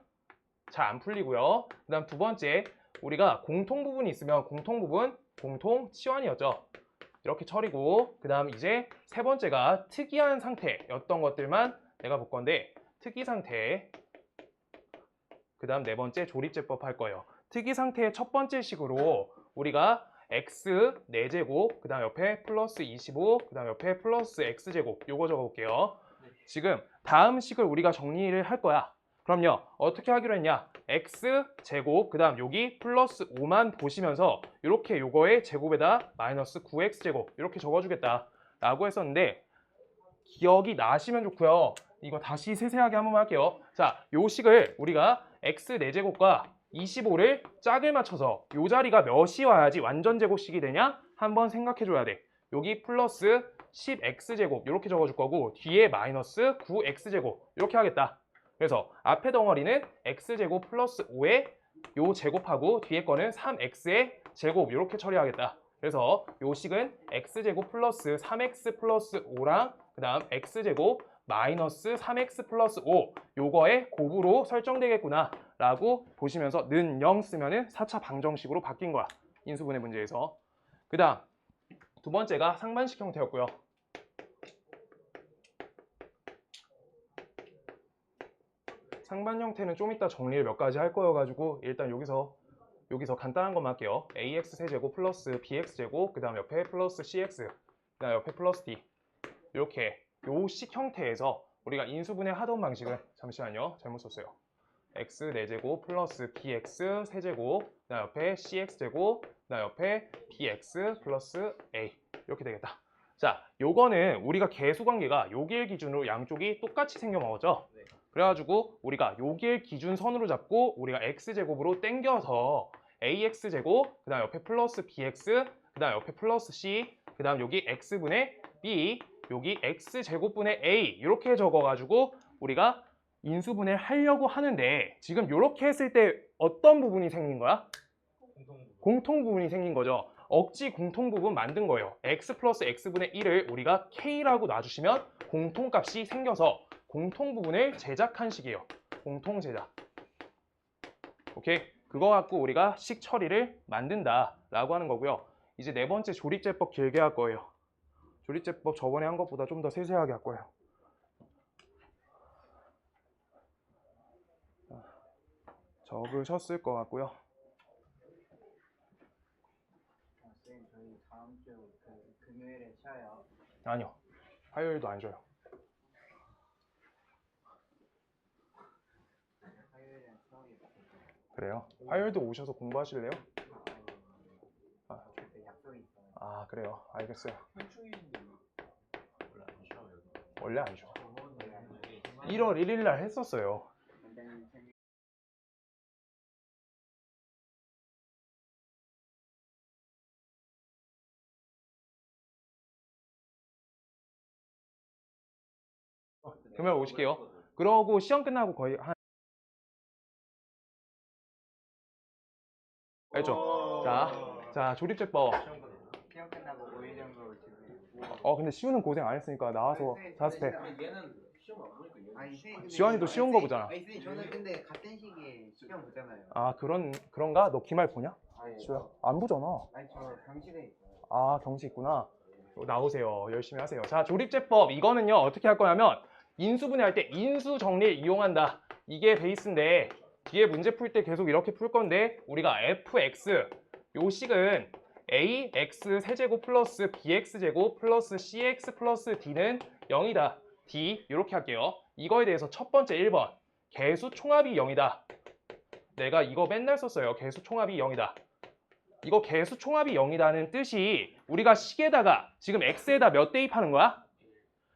잘 안 풀리고요. 그 다음 두 번째, 우리가 공통 부분이 있으면 공통 부분, 공통 치환이었죠. 이렇게 처리고, 그 다음 이제 세 번째가 특이한 상태였던 것들만 내가 볼 건데, 특이 상태, 그 다음 네 번째 조립제법 할 거예요. 특이 상태의 첫 번째 식으로 우리가 x 4제곱, 그 다음 옆에 플러스 25, 그 다음 옆에 플러스 x제곱, 요거 적어볼게요. 지금 다음 식을 우리가 정리를 할 거야. 그럼요, 어떻게 하기로 했냐, x제곱, 그 다음 여기 플러스 5만 보시면서 이렇게 요거의 제곱에다 마이너스 9x제곱 이렇게 적어주겠다 라고 했었는데, 기억이 나시면 좋고요. 이거 다시 세세하게 한번 할게요. 자, 요 식을 우리가 x 4제곱과 25를 짝을 맞춰서 요 자리가 몇이 와야지 완전 제곱식이 되냐 한번 생각해 줘야 돼. 여기 플러스 10x제곱 이렇게 적어줄 거고, 뒤에 마이너스 9x제곱 이렇게 하겠다. 그래서 앞에 덩어리는 x제곱 플러스 5에 요 제곱하고 뒤에 거는 3x의 제곱 이렇게 처리하겠다. 그래서 요 식은 x제곱 플러스 3x 플러스 5랑 그 다음 x제곱 마이너스 3x 플러스 5, 요거의 곱으로 설정되겠구나 라고 보시면서 는 0 쓰면은 4차 방정식으로 바뀐 거야, 인수분해 문제에서. 그 다음 두 번째가 상반식 형태였고요. 상반 형태는 좀 이따 정리를 몇 가지 할 거여가지고 일단 여기서 간단한 것만 할게요. ax 세제곱 플러스 bx제곱, 그 다음 옆에 플러스 cx, 그 다음 옆에 플러스 d, 이렇게 요 식 형태에서 우리가 인수분해 하던 방식은, 잠시만요, 잘못 썼어요. x 4제곱 플러스 bx 세제곱, 그 다음 옆에 cx제곱, 그 다음 옆에 bx 플러스 a, 이렇게 되겠다. 자, 요거는 우리가 계수관계가 요길 기준으로 양쪽이 똑같이 생겨 먹었죠. 그래가지고 우리가 요길 기준선으로 잡고 우리가 x제곱으로 땡겨서 ax제곱, 그 다음 옆에 플러스 bx, 그 다음 옆에 플러스 c, 그 다음 여기 x분의 b, 여기 x제곱분의 a 이렇게 적어가지고 우리가 인수분해를 하려고 하는데, 지금 이렇게 했을 때 어떤 부분이 생긴 거야? 공통 부분이 생긴 거죠. 억지 공통 부분 만든 거예요. x 플러스 x분의 1을 우리가 k라고 놔주시면 공통값이 생겨서 공통 부분을 제작한 식이에요. 공통 제작. 오케이? 그거 갖고 우리가 식 처리를 만든다 라고 하는 거고요. 이제 네 번째 조립제법 길게 할 거예요. 조립제법 저번에 한 것보다 좀 더 세세하게 할 거예요. 적으셨을 것 같고요. 선생님, 저희 다음 주 금요일에 쉬어요. 아니요, 화요일도 안 줘요. 화요일엔 수업이 없어서. 그래요? 화요일도 오셔서 공부하실래요? 아, 약속이 있어요. 아, 그래요. 알겠어요. 현충일인데 원래 안 쉬어요. 원래 안 줘. 원래 안 돼요. 1월 1일 날 했었어요. 금요일 오실게요. 그러고 시험 끝나고 거의 한 알죠? 자 조립제법. 시험 끝나고 5일 정도 지금. 근데 시우는 고생 안 했으니까 나와서 자습해. 얘는 시험 안 보니까 얘는 아니 선생님 근데 지환이도 쉬운 거 보잖아. 아니 선생님 저는 근데 같은 시기에 시험 보잖아요. 아 그런가? 너 기말 보냐? 아니 시우야 안 보잖아. 아니 저 병실에 있어요. 아 경시 있구나. 나오세요. 열심히 하세요. 자 조립제법 이거는요 어떻게 할 거냐면 인수분해할 때 인수 정리를 이용한다. 이게 베이스인데 뒤에 문제 풀 때 계속 이렇게 풀 건데 우리가 fx 요 식은 ax 세제곱 플러스 bx 제곱 플러스 cx 플러스 d는 0이다. d 이렇게 할게요. 이거에 대해서 첫 번째 1번 개수 총합이 0이다. 내가 이거 맨날 썼어요. 개수 총합이 0이다. 이거 개수 총합이 0이다는 뜻이 우리가 식에다가 지금 x에다 몇 대입하는 거야?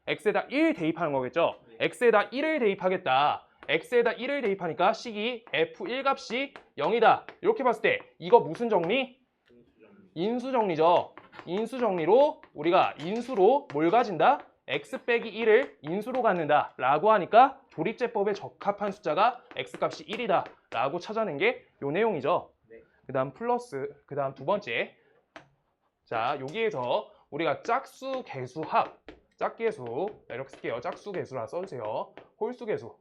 x에다 1 대입하는 거겠죠? x에다 1을 대입하겠다. x에다 1을 대입하니까 식이 f1 값이 0이다. 이렇게 봤을 때 이거 무슨 정리? 인수 정리죠. 인수 정리로 우리가 인수로 뭘 가진다? x 빼기 1을 인수로 갖는다 라고 하니까 조립제법에 적합한 숫자가 x 값이 1이다 라고 찾아낸 게 요 내용이죠. 그 다음 플러스, 그 다음 두 번째. 자, 여기에서 우리가 짝수, 개수, 합. 짝개수, 이렇게 쓸게요. 짝수, 개수라 써주세요. 홀수, 개수.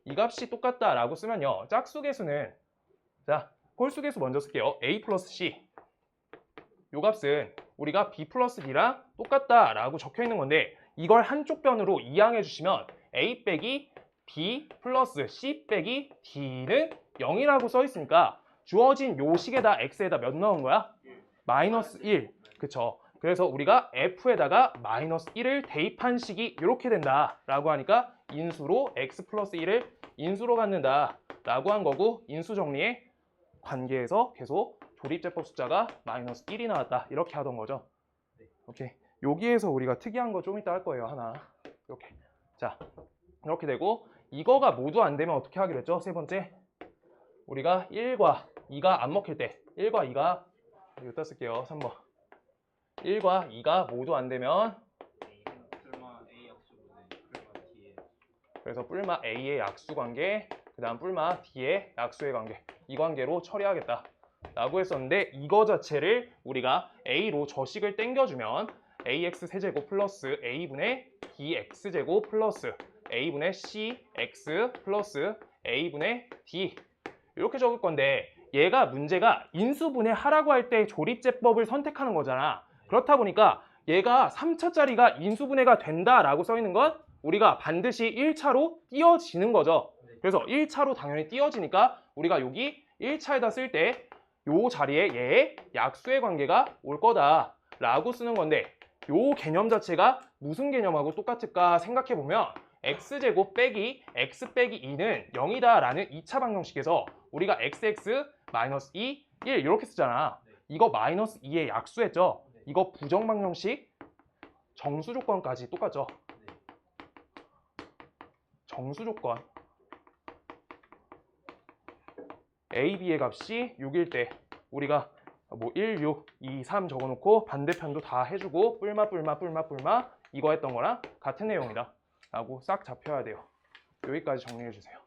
이 값이 똑같다라고 쓰면요. 짝수, 개수는, 자, 홀수, 개수 먼저 쓸게요. A 플러스 C. 요 값은 우리가 B 플러스 D랑 똑같다라고 적혀 있는 건데, 이걸 한쪽 변으로 이항해 주시면 A 빼기 B 플러스 C 빼기 D는 0이라고 써 있으니까 주어진 요 식에다 x에다 몇 넣은 거야? 마이너스 1. 그쵸? 그래서 우리가 f에다가 마이너스 1을 대입한 식이 이렇게 된다 라고 하니까 인수로 x 플러스 1을 인수로 갖는다 라고 한 거고 인수 정리의 관계에서 계속 조립제법 숫자가 마이너스 1이 나왔다 이렇게 하던 거죠. 오케이. 여기에서 우리가 특이한 거 좀 이따 할 거예요. 하나 이렇게. 자 이렇게 되고 이거가 모두 안 되면 어떻게 하기로 했죠? 세 번째 우리가 1과 2가 안 먹힐 때 1과 2가 여기다 쓸게요. 3번 1과 2가 모두 안 되면 그래서 뿔마 A의 약수 관계 그 다음 뿔마 D의 약수의 관계 이 관계로 처리하겠다 라고 했었는데 이거 자체를 우리가 A로 저식을 땡겨주면 AX 세제곱 플러스 A분의 BX제곱 플러스 A분의 CX 플러스 A분의 D 이렇게 적을 건데 얘가 문제가 인수분해하라고 할 때 조립제법을 선택하는 거잖아. 그렇다 보니까 얘가 3차짜리가 인수분해가 된다라고 써 있는 건 우리가 반드시 1차로 띄어지는 거죠. 그래서 1차로 당연히 띄어지니까 우리가 여기 1차에다 쓸 때 요 자리에 얘의 약수의 관계가 올 거다라고 쓰는 건데 요 개념 자체가 무슨 개념하고 똑같을까 생각해보면 x제곱 빼기 x 빼기 2는 0이다라는 2차 방정식에서 우리가 xx 마이너스 2, 1 이렇게 쓰잖아. 이거 마이너스 2의 약수했죠. 이거 부정 방정식 정수 조건까지 똑같죠. 정수 조건 a, b의 값이 6일 때 우리가 뭐 1, 6, 2, 3 적어놓고 반대편도 다 해주고 뿔마 이거 했던 거랑 같은 내용이다 라고 싹 잡혀야 돼요. 여기까지 정리해 주세요.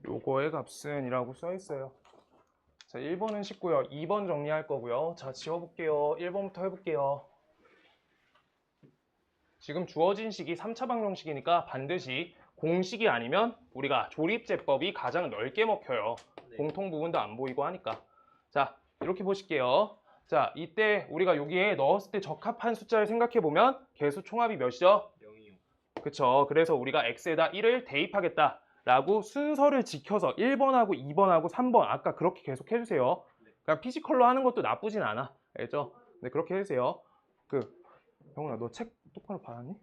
요거의 값은 이라고 써 있어요. 자, 1번은 쉽고요. 2번 정리할 거고요. 자, 지워볼게요. 1번부터 해볼게요. 지금 주어진 식이 3차 방정식이니까 반드시 공식이 아니면 우리가 조립제법이 가장 넓게 먹혀요. 공통 부분도 안 보이고 하니까. 자, 이렇게 보실게요. 자, 이때 우리가 여기에 넣었을 때 적합한 숫자를 생각해 보면 개수 총합이 몇이죠? 0이요. 그쵸. 그래서 우리가 x에다 1을 대입하겠다 라고 순서를 지켜서 1번하고 2번하고 3번 아까 그렇게 계속 해주세요. 그냥 피지컬로 하는 것도 나쁘진 않아. 알죠? 네, 그렇게 해주세요. 영훈아, 너 책 똑바로 받았니?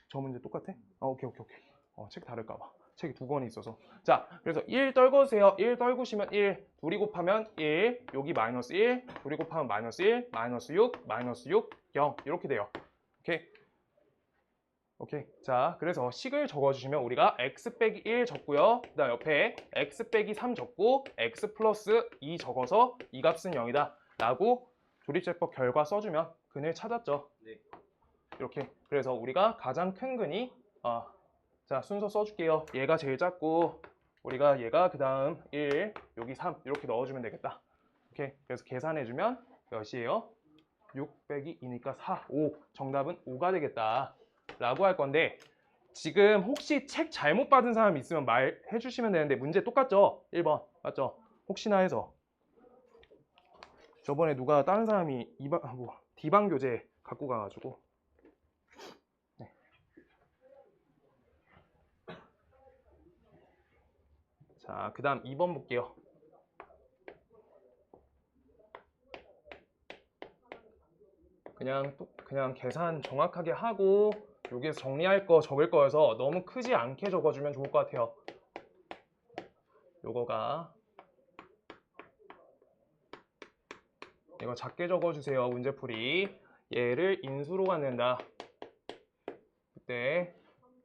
저 문제 똑같아? 오케이. 책 다를까 봐. 책이 2권이 있어서. 자, 그래서 1 떨궈주세요. 1 떨구시면 1, 둘이 곱하면 1, 여기 마이너스 1, 둘이 곱하면 마이너스 1, 마이너스 6, 마이너스 6, 0 이렇게 돼요. 오케이. 자, 그래서 식을 적어주시면 우리가 x 빼기 1 적고요. 그 다음 옆에 x 빼기 3 적고 x 플러스 2 적어서 이 값은 0이다 라고 조립제법 결과 써주면 근을 찾았죠. 네. 이렇게. 그래서 우리가 가장 큰 근이 자, 순서 써줄게요. 얘가 제일 작고 우리가 얘가 그 다음 1, 여기 3 이렇게 넣어주면 되겠다. 오케이. 그래서 계산해주면 몇이에요? 6 빼기 2니까 4, 5. 정답은 5가 되겠다 라고 할 건데 지금 혹시 책 잘못 받은 사람 있으면 말해 주시면 되는데 문제 똑같죠? 1번 맞죠? 혹시나 해서 저번에 누가 다른 사람이 D방 교재 갖고 가가지고 네. 자, 그 다음 2번 볼게요. 그냥 계산 정확하게 하고 여기에서 정리할 거 적을 거여서 너무 크지 않게 적어주면 좋을 것 같아요. 요거가 이거 작게 적어주세요. 문제풀이. 얘를 인수로 갖는다. 그때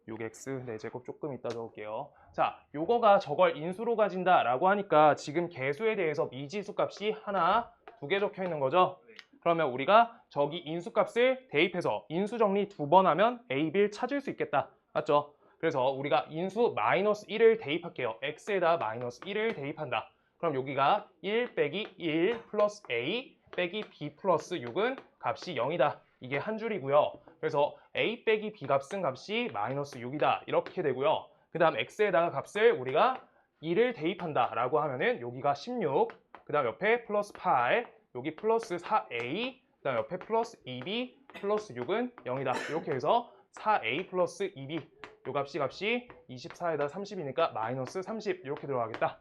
6x 4제곱 조금 이따 적을게요. 자, 요거가 저걸 인수로 가진다 라고 하니까 지금 개수에 대해서 미지수 값이 하나, 2개 적혀 있는 거죠. 그러면 우리가 저기 인수값을 대입해서 인수정리 2번 하면 a, b를 찾을 수 있겠다. 맞죠? 그래서 우리가 인수 마이너스 1을 대입할게요. x에다 마이너스 1을 대입한다. 그럼 여기가 1 빼기 1 플러스 a 빼기 b 플러스 6은 값이 0이다. 이게 한 줄이고요. 그래서 a 빼기 b 값은 값이 마이너스 6이다. 이렇게 되고요. 그 다음 x에다가 값을 우리가 2를 대입한다 라고 하면은 여기가 16, 그 다음 옆에 플러스 8, 여기 플러스 4a, 그 다음 옆에 플러스 2b 플러스 6은 0이다. 이렇게 해서 4a 플러스 2b 요 값이 24에다 30이니까 마이너스 30 이렇게 들어가겠다.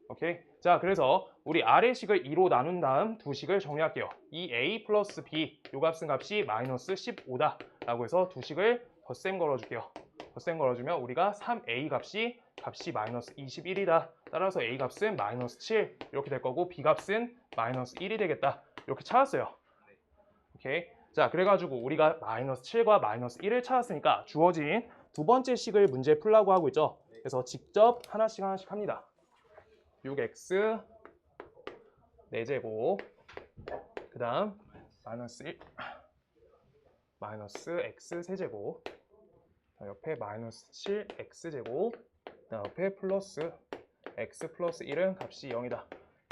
오케이. 자, 그래서 우리 아래식을 2로 나눈 다음 두 식을 정리할게요. 2a 플러스 b 요 값이 마이너스 15다 라고 해서 두 식을 덧셈 걸어줄게요. 덧셈 걸어주면 우리가 3a 값이 마이너스 21이다. 따라서 a 값은 마이너스 7 이렇게 될 거고 b 값은 마이너스 1이 되겠다. 이렇게 찾았어요. 오케이. 자, 그래가지고 우리가 마이너스 7과 마이너스 1을 찾았으니까 주어진 두 번째 식을 문제 풀라고 하고 있죠. 그래서 직접 하나씩 합니다. 6x 4제곱 그 다음 마이너스 1 마이너스 x 세제곱 옆에 마이너스 7x제곱 그 다음 옆에 플러스 x 플러스 1은 값이 0이다.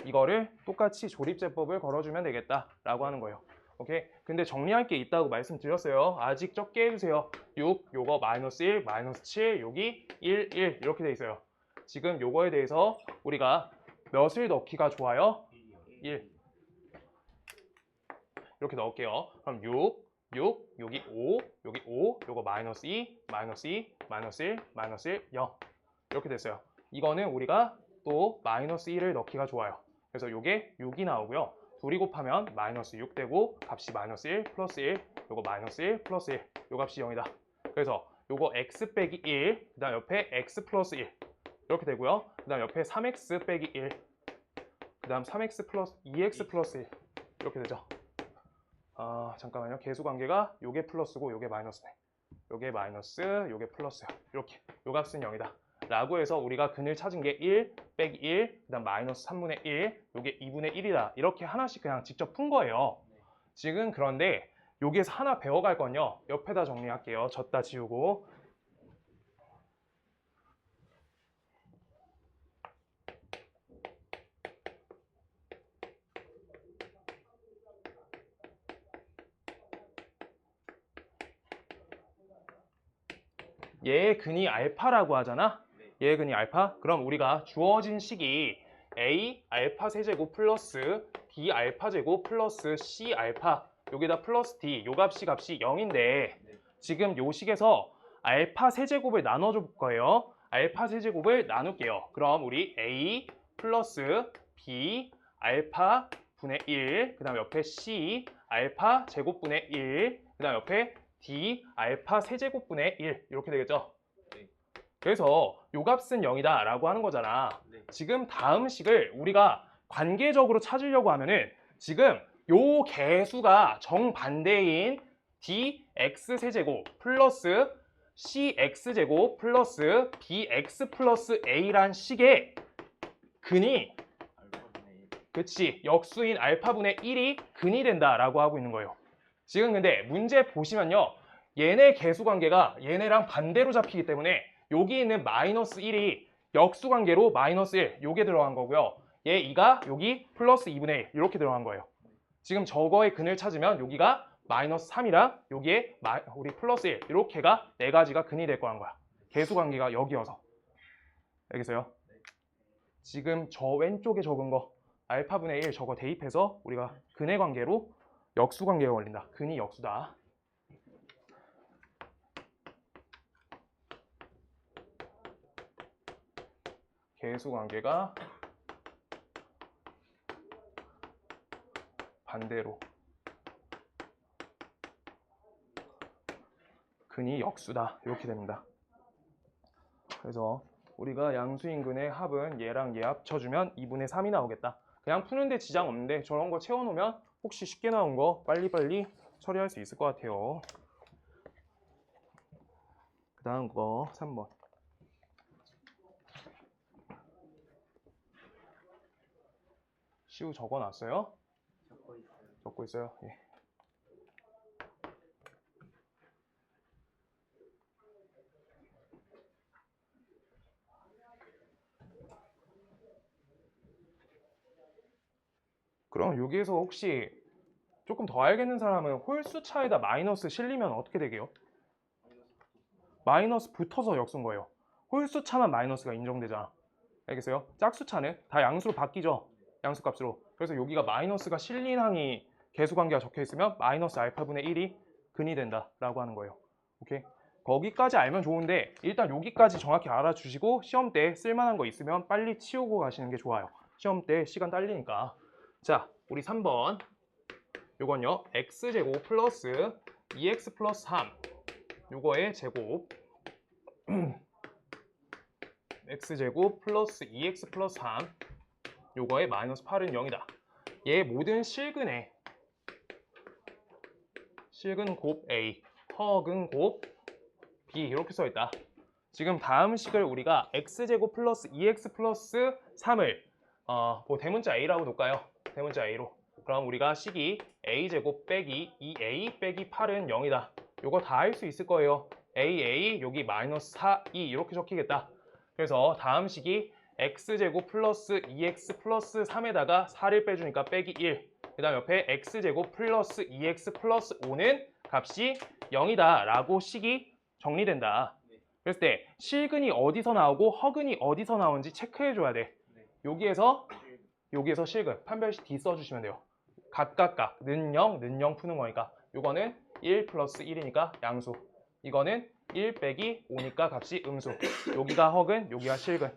이거를 똑같이 조립제법을 걸어주면 되겠다 라고 하는 거예요. 오케이. 근데 정리할 게 있다고 말씀드렸어요. 아직 적게 해주세요. 6 요거 마이너스 1 마이너스 7 여기 1 1 이렇게 돼 있어요. 지금 요거에 대해서 우리가 몇을 넣기가 좋아요? 1 이렇게 넣을게요. 그럼 6 여기 5 요거 마이너스 2 마이너스 2 마이너스 1 마이너스 1 0 이렇게 됐어요. 이거는 우리가 또 마이너스 1을 넣기가 좋아요. 그래서 요게 6이 나오고요. 둘이 곱하면 마이너스 6 되고 값이 마이너스 1 플러스 1 요거 마이너스 1 플러스 1 요 값이 0이다. 그래서 요거 x 빼기 1 그 다음 옆에 x 플러스 1 이렇게 되고요. 그 다음 옆에 3x 빼기 1 그 다음 3x 플러스 2x 플러스 1 이렇게 되죠. 잠깐만요. 계수 관계가 요게 플러스고 요게 마이너스네. 요게 마이너스 요게 플러스야. 이렇게 요 값은 0이다 라고 해서 우리가 근을 찾은 게 1 빼기 1 그 다음 마이너스 3분의 1 요게 2분의 1이다. 이렇게 하나씩 그냥 직접 푼 거예요. 지금 그런데 여기에서 하나 배워갈 건요. 옆에다 정리할게요. 졌다 지우고 얘의 근이 알파라고 하잖아. 얘의 근이 알파. 그럼 우리가 주어진 식이 a 알파 세제곱 플러스 D 알파 제곱 플러스 C 알파 여기다 플러스 D 요 값이 0인데 지금 요 식에서 알파 세제곱을 나눠줘 볼 거예요. 알파 세제곱을 나눌게요. 그럼 우리 A 플러스 B 알파 분의 1, 그 다음 옆에 C 알파 제곱분의 1, 그 다음 옆에 D 알파 세제곱분의 1 이렇게 되겠죠? 그래서 요 값은 0이다 라고 하는 거잖아. 지금 다음 식을 우리가 관계적으로 찾으려고 하면은 지금 요 개수가 정반대인 dx 세제곱 플러스 cx 제곱 플러스 bx 플러스 a란 식의 근이 그치 역수인 알파분의 1이 근이 된다라고 하고 있는 거예요. 지금 근데 문제 보시면요. 얘네 개수 관계가 얘네랑 반대로 잡히기 때문에 여기 있는 마이너스 1이 역수 관계로 마이너스 1 요게 들어간 거고요. 얘 2가 여기 플러스 2분의 1 이렇게 들어간 거예요. 지금 저거의 근을 찾으면 여기가 마이너스 3이랑 여기에 우리 플러스 1 이렇게가 네 가지가 근이 될 거란 거야. 개수 관계가 여기여서. 알겠어요? 지금 저 왼쪽에 적은 거 알파분의 1 저거 대입해서 우리가 근의 관계로 역수 관계가 걸린다. 근이 역수다. 개수 관계가 반대로 근이 역수다. 이렇게 됩니다. 그래서 우리가 양수인근의 합은 얘랑 얘 합쳐주면 2분의 3이 나오겠다. 그냥 푸는데 지장 없는데 저런 거 채워놓으면 혹시 쉽게 나온 거 빨리빨리 처리할 수 있을 것 같아요. 그 다음 거 3번. 시우 적어놨어요? 적고 있어요. 적고 있어요? 예. 그럼 여기에서 혹시 조금 더 알겠는 사람은 홀수 차에다 마이너스 실리면 어떻게 되게요? 마이너스 붙어서 역수인 거예요. 홀수 차만 마이너스가 인정되잖아. 알겠어요? 짝수 차는 다 양수로 바뀌죠. 양수값으로. 그래서 여기가 마이너스가 실린 항이 개수관계가 적혀 있으면 마이너스 알파분의 1이 근이 된다라고 하는 거예요. 오케이? 거기까지 알면 좋은데 일단 여기까지 정확히 알아주시고 시험 때 쓸만한 거 있으면 빨리 치우고 가시는 게 좋아요. 시험 때 시간 딸리니까. 자, 우리 3번. 요건요. x제곱 플러스 2x 플러스 3 요거의 제곱 x제곱 플러스 2x 플러스 3 요거의 마이너스 8은 0이다. 얘 모든 실근에 실근 곱 A, 허근 곱 B 이렇게 써있다. 지금 다음 식을 우리가 x제곱 플러스 2x 플러스 3을 뭐 대문자 A라고 놓을까요? 대문자 A로. 그럼 우리가 식이 a제곱 빼기 2a 빼기 8은 0이다. 요거 다 할 수 있을 거예요. a 여기 마이너스 4, 2 이렇게 적히겠다. 그래서 다음 식이 x제곱 플러스 2x 플러스 3에다가 4를 빼주니까 빼기 1. 그 다음 옆에 x제곱 플러스 2x 플러스 5는 값이 0이다 라고 식이 정리된다. 그랬을 때 실근이 어디서 나오고 허근이 어디서 나오는지 체크해줘야 돼. 여기에서 실근, 판별식 D 써주시면 돼요. 각각 는 0, 는 0 푸는 거니까 요거는 1 플러스 1이니까 양수. 이거는 1 빼기 5니까 값이 음수. 여기가 허근, 여기가 실근.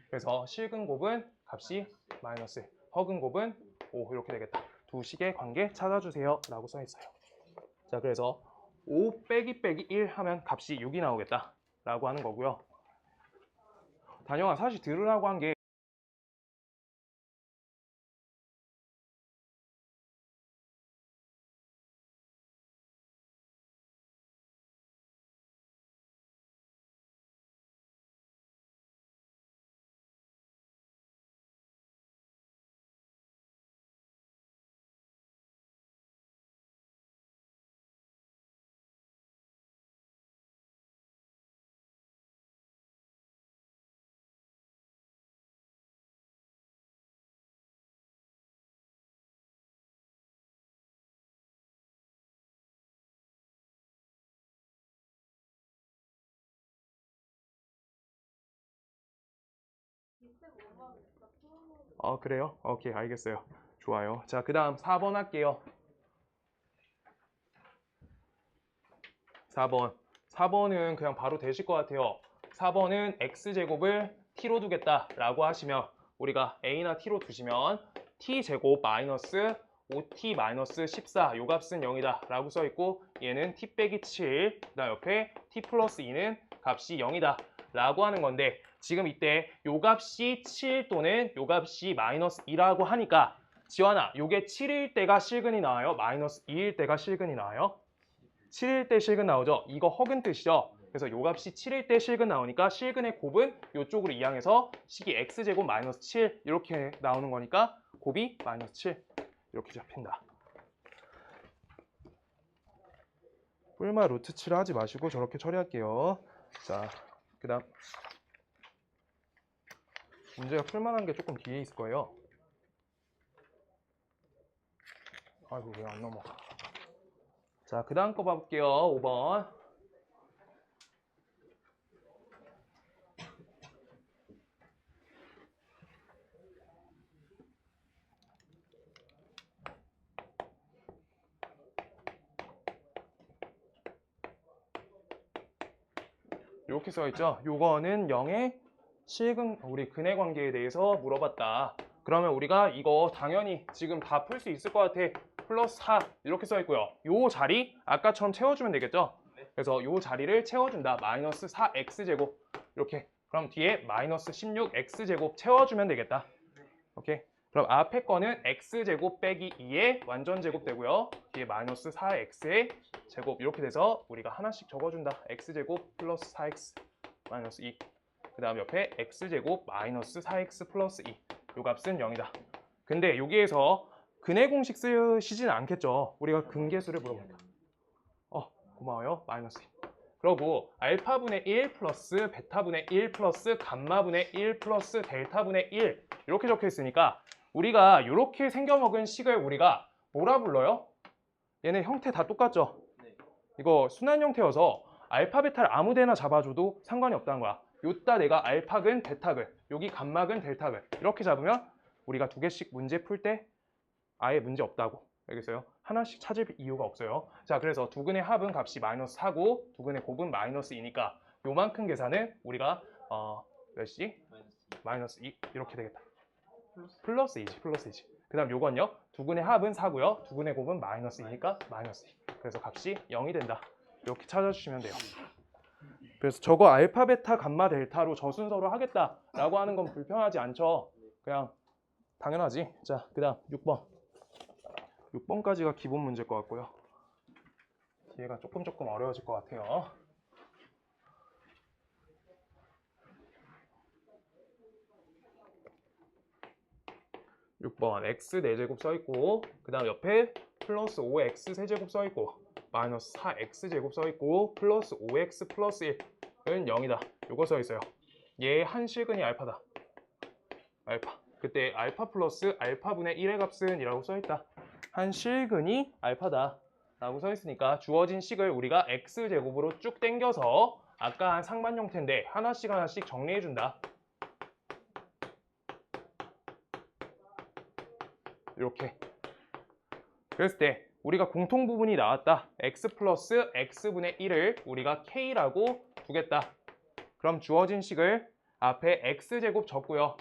그래서 실근 곱은 값이 마이너스 1, 허근 곱은 5 이렇게 되겠다. 두 식의 관계 찾아주세요 라고 써있어요. 자, 그래서 5 빼기 1 하면 값이 6이 나오겠다 라고 하는 거고요. 단영아, 사실 들으라고 한 게 그래요? 오케이, 알겠어요. 좋아요. 자, 그 다음 4번 할게요. 4번은 그냥 바로 되실 것 같아요. 4번은 x제곱을 t로 두겠다라고 하시면 우리가 a나 t로 두시면 t제곱 마이너스 5t 마이너스 14 요 값은 0이다 라고 써있고 얘는 t 빼기 7 그다음 옆에 t 플러스 2는 값이 0이다 라고 하는 건데 지금 이때 요 값이 7 또는 요 값이 마이너스 2라고 하니까 지환아 요게 7일 때가 실근이 나와요? 마이너스 2일 때가 실근이 나와요? 7일 때 실근 나오죠? 이거 허근 뜻이죠? 그래서 요 값이 7일 때 실근 나오니까 실근의 곱은 이쪽으로 이항해서 식이 x제곱 마이너스 7 이렇게 나오는 거니까 곱이 마이너스 7 이렇게 잡힌다. 뿔마 루트 7 하지 마시고 저렇게 처리할게요. 자, 그 다음 문제가 풀만한 게 조금 뒤에 있을 거예요. 아이고 왜 안 넘어가. 자, 그 다음 거 봐볼게요. 5번. 이렇게 써있죠. 요거는 0의 실근, 우리 근해 관계에 대해서 물어봤다. 그러면 우리가 이거 당연히 지금 다 풀 수 있을 것 같아. 플러스 4 이렇게 써있고요. 요 자리 아까처럼 채워주면 되겠죠. 그래서 요 자리를 채워준다. 마이너스 4x제곱 이렇게. 그럼 뒤에 마이너스 16x제곱 채워주면 되겠다. 오케이. 그럼 앞에 거는 x제곱 빼기 2의 완전제곱 되고요. 뒤에 마이너스 4x의 제곱 이렇게 돼서 우리가 하나씩 적어준다. x제곱 플러스 4x 마이너스 2. 그 다음 옆에 x제곱 마이너스 4x 플러스 2. 요 값은 0이다. 근데 여기에서 근해 공식 쓰시진 않겠죠. 우리가 근계수를 물어보니까. 고마워요. 마이너스 2. 그러고 알파분의 1 플러스 베타분의 1 플러스 감마분의 1 플러스 델타분의 1 이렇게 적혀 있으니까 우리가 이렇게 생겨먹은 식을 우리가 뭐라 불러요? 얘네 형태 다 똑같죠? 이거 순환 형태여서 알파 베타를 아무 데나 잡아줘도 상관이 없다는 거야. 요따 내가 알파근 베타근 여기 감마근 델타근 이렇게 잡으면 우리가 두 개씩 문제 풀 때 아예 문제 없다고. 알겠어요? 하나씩 찾을 이유가 없어요. 자, 그래서 두 근의 합은 값이 마이너스 4고 두 근의 곱은 마이너스 2니까 요만큼 계산은 우리가 몇이? 마이너스 2 이렇게 되겠다. 플러스 2지, 플러스 2지. 그 다음 요건요. 두 근의 합은 4고요. 두 근의 곱은 마이너스 2니까 마이너스 2. 그래서 값이 0이 된다. 이렇게 찾아주시면 돼요. 그래서 저거 알파, 베타, 감마, 델타로 저 순서로 하겠다라고 하는 건 불편하지 않죠? 그냥 당연하지. 자, 그 다음 6번. 6번까지가 기본 문제일 것 같고요. 뒤에가 조금 어려워질 것 같아요. (6번) x 4제곱 써있고 그 다음 옆에 플러스 5x 세제곱 써있고 마이너스 4x제곱 써있고 플러스 5x 플러스 1은 0이다. 요거 써있어요. 얘 한 실근이 알파다. 알파. 그때 알파 플러스 알파분의 1의 값은 이라고 써있다. 한 실근이 알파다 라고 써있으니까 주어진 식을 우리가 x제곱으로 쭉 당겨서 아까 한 상반 형태인데 하나씩 정리해준다. 이렇게. 그랬을 때 우리가 공통 부분이 나왔다. x 플러스 x분의 1을 우리가 k라고 두겠다. 그럼 주어진 식을 앞에 x제곱 적고요.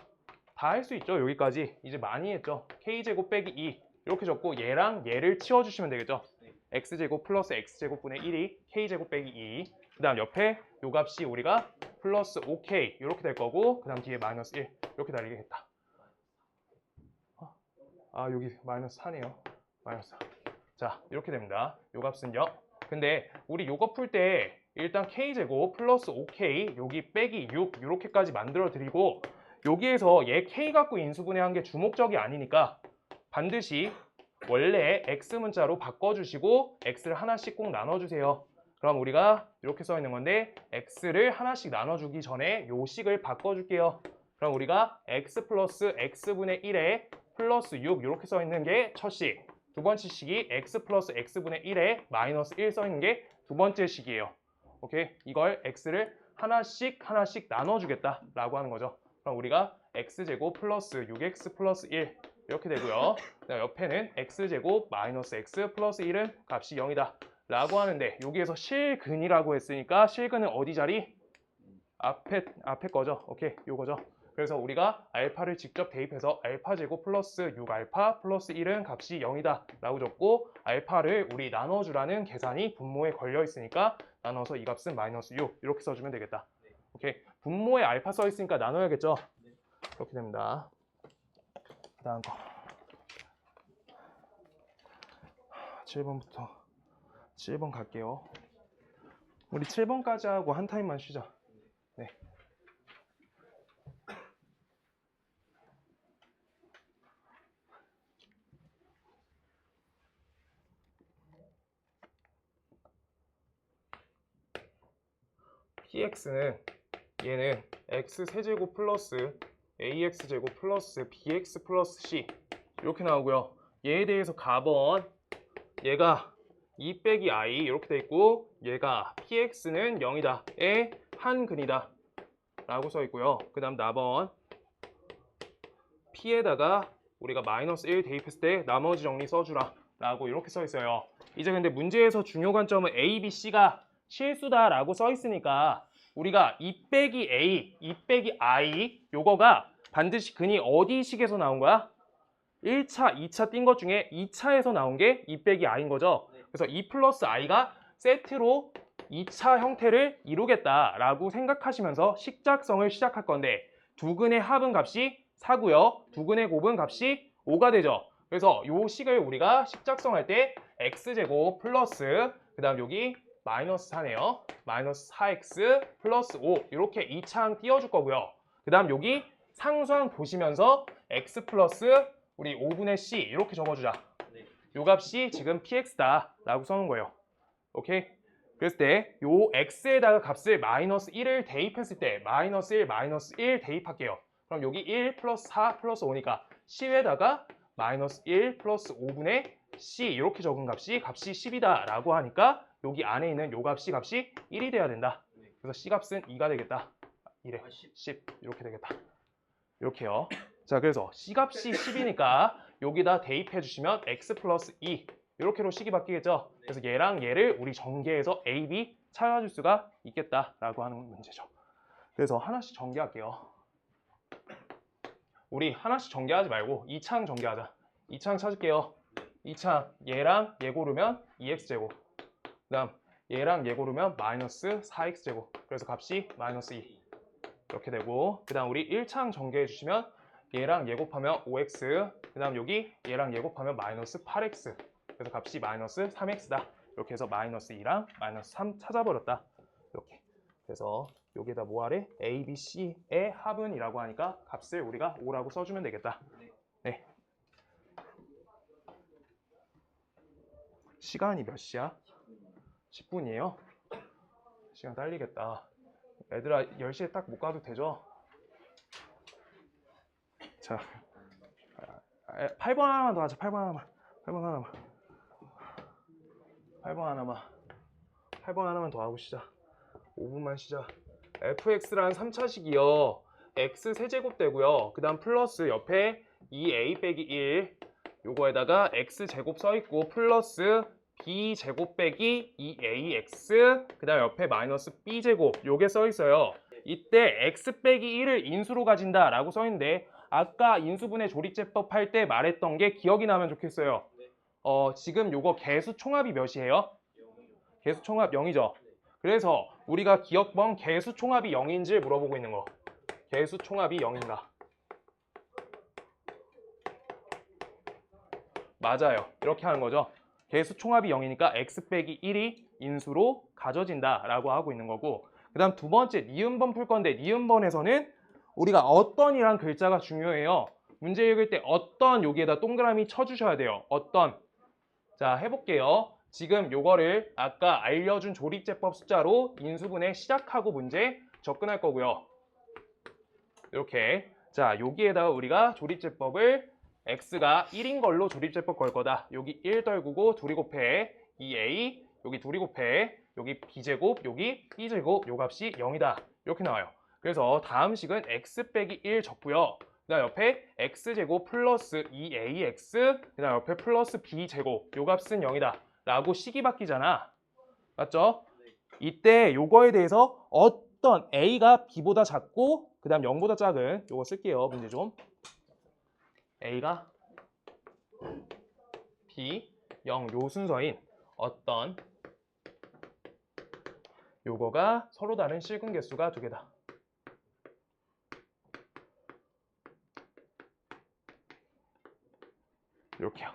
다 할 수 있죠. 여기까지. 이제 많이 했죠. k제곱 빼기 2 이렇게 적고 얘랑 얘를 치워주시면 되겠죠. x제곱 플러스 x제곱분의 1이 k제곱 빼기 2. 그 다음 옆에 요 값이 우리가 플러스 5k 이렇게 될 거고 그 다음 뒤에 마이너스 1 이렇게 달리겠다. 여기 마이너스 4네요. 마이너스 4. 자, 이렇게 됩니다. 요 값은 0. 근데 우리 요거 풀 때 일단 k제곱 플러스 5k 여기 빼기 6 이렇게까지 만들어 드리고 여기에서 얘 k 갖고 인수분해한 게 주목적이 아니니까 반드시 원래 x 문자로 바꿔주시고 x를 하나씩 꼭 나눠주세요. 그럼 우리가 이렇게 써 있는 건데 x를 하나씩 나눠주기 전에 요 식을 바꿔줄게요. 그럼 우리가 x 플러스 x분의 1에 플러스 6 이렇게 써 있는 게 첫 식. 두 번째 식이 x 플러스 x분의 1에 마이너스 1 써 있는 게 두 번째 식이에요. 오케이? 이걸 x를 하나씩 나눠주겠다 라고 하는 거죠. 그럼 우리가 x제곱 플러스 6x 플러스 1 이렇게 되고요. 그다음 옆에는 x제곱 마이너스 x 플러스 1은 값이 0이다 라고 하는데 여기에서 실근이라고 했으니까 실근은 어디 자리? 앞에 거죠. 오케이, 요거죠. 그래서 우리가 알파를 직접 대입해서 알파 제곱 플러스 6알파 플러스 1은 값이 0이다 라고 적고 이를 우리 나눠주라는 계산이 분모에 걸려 있으니까 나눠서 이 값은 마이너스 6 이렇게 써주면 되겠다. 오케이, 분모에 알파 써 있으니까 나눠야겠죠. 이렇게 됩니다. 다음 거 7번부터 7번 갈게요. 우리 7번까지 하고 한 타임만 쉬자. 네. px는 얘는 x세제곱 플러스 ax제곱 플러스 bx 플러스 c 이렇게 나오고요. 얘에 대해서 값은 얘가 2 빼기 i 이렇게 돼 있고 얘가 px는 0이다 의 한근이다 라고 써 있고요. 그 다음 나번 p에다가 우리가 마이너스 1 대입했을 때 나머지 정리 써주라 라고 이렇게 써 있어요. 이제 근데 문제에서 중요 관점은 a, b, c가 실수다 라고 써 있으니까 우리가 2 빼기 a, 2 빼기 i 요거가 반드시 근이 어디 식에서 나온 거야? 1차, 2차 띈 것 중에 2차에서 나온 게 2 빼기 i인 거죠. 그래서 2 플러스 i가 세트로 2차 형태를 이루겠다라고 생각하시면서 식작성을 시작할 건데 두 근의 합은 값이 4고요. 두 근의 곱은 값이 5가 되죠. 그래서 이 식을 우리가 식작성할 때 x제곱 플러스 그 다음 여기 마이너스 4네요. 마이너스 4x 플러스 5 이렇게 2차항 띄워줄 거고요. 그 다음 여기 상수항 보시면서 x 플러스 우리 5분의 c 이렇게 적어주자. 요 값이 지금 px다 라고 써놓은 거예요. 오케이? 그랬을 때 요 x에다가 값을 마이너스 1을 대입했을 때 마이너스 1, 마이너스 1 대입할게요. 그럼 여기 1 플러스 4 플러스 5니까 c에다가 마이너스 1 플러스 5분의 c 이렇게 적은 값이 10이다 라고 하니까 여기 안에 있는 요 값이 1이 돼야 된다. 그래서 c 값은 2가 되겠다. 1에 10 이렇게 되겠다. 이렇게요. 자, 그래서 c 값이 10이니까 여기다 대입해 주시면 x 플러스 2 이렇게로 식이 바뀌겠죠. 그래서 얘랑 얘를 우리 전개해서 a, b 찾아줄 수가 있겠다라고 하는 문제죠. 그래서 하나씩 전개할게요. 우리 하나씩 전개하지 말고 2차항 전개하자. 2차항 찾을게요. 2차항 얘랑 얘 고르면 2x제곱 그 다음 얘랑 얘 고르면 마이너스 4x제곱 그래서 값이 마이너스 2 이렇게 되고 그 다음 우리 1차항 전개해 주시면 얘랑 얘 곱하면 5x 그 다음 여기 얘랑 얘 곱하면 마이너스 8x 그래서 값이 마이너스 3x다. 이렇게 해서 마이너스 2랑 마이너스 3 찾아버렸다. 이렇게. 그래서 여기에다 뭐 하래? A, B, C의 합은이라고 하니까 값을 우리가 5라고 써주면 되겠다. 네. 시간이 몇 시야? 10분이에요? 시간 딸리겠다. 얘들아 10시에 딱 못 가도 되죠? 자, 8번 하나만 더 하자. 8번 하나만. 8번 하나만. 8번 하나만. 8번 하나만 더 하고 쉬자. 5분만 쉬자. fx란 3차식이요. x 세제곱 되고요. 그 다음 플러스 옆에 2a 빼기 1 요거에다가 x제곱 써있고 플러스 b제곱 빼기 2ax 그 다음 옆에 마이너스 b제곱 요게 써있어요. 이때 x 빼기 1을 인수로 가진다 라고 써있는데 아까 인수분해 조립제법 할 때 말했던 게 기억이 나면 좋겠어요. 지금 요거 개수 총합이 몇이에요? 개수 총합 0이죠. 그래서 우리가 기억번 개수 총합이 0인지 물어보고 있는 거. 개수 총합이 0인가? 맞아요. 이렇게 하는 거죠. 개수 총합이 0이니까 x 빼기 1이 인수로 가져진다 라고 하고 있는 거고 그 다음 두 번째 니은번 풀 건데 니은번에서는 우리가 어떤이란 글자가 중요해요. 문제 읽을 때 어떤 여기에다 동그라미 쳐주셔야 돼요. 어떤. 자, 해볼게요. 지금 요거를 아까 알려준 조립제법 숫자로 인수분해 시작하고 문제 접근할 거고요. 이렇게. 자, 여기에다가 우리가 조립제법을 x가 1인 걸로 조립제법 걸 거다. 여기 1 떨구고 둘이 곱해 2a, 여기 둘이 곱해 여기 b제곱, 여기 b제곱, 요 값이 0이다. 이렇게 나와요. 그래서 다음 식은 x 빼기 1 적고요. 그다음 옆에 x제곱 플러스 2ax 그다음 옆에 플러스 b제곱 요 값은 0이다 라고 식이 바뀌잖아. 맞죠? 이때 요거에 대해서 어떤 a가 b보다 작고 그다음 0보다 작은 요거 쓸게요. 문제 좀. a가 b, 0 요 순서인 어떤 요거가 서로 다른 실근 개수가 두 개다. 이렇게요.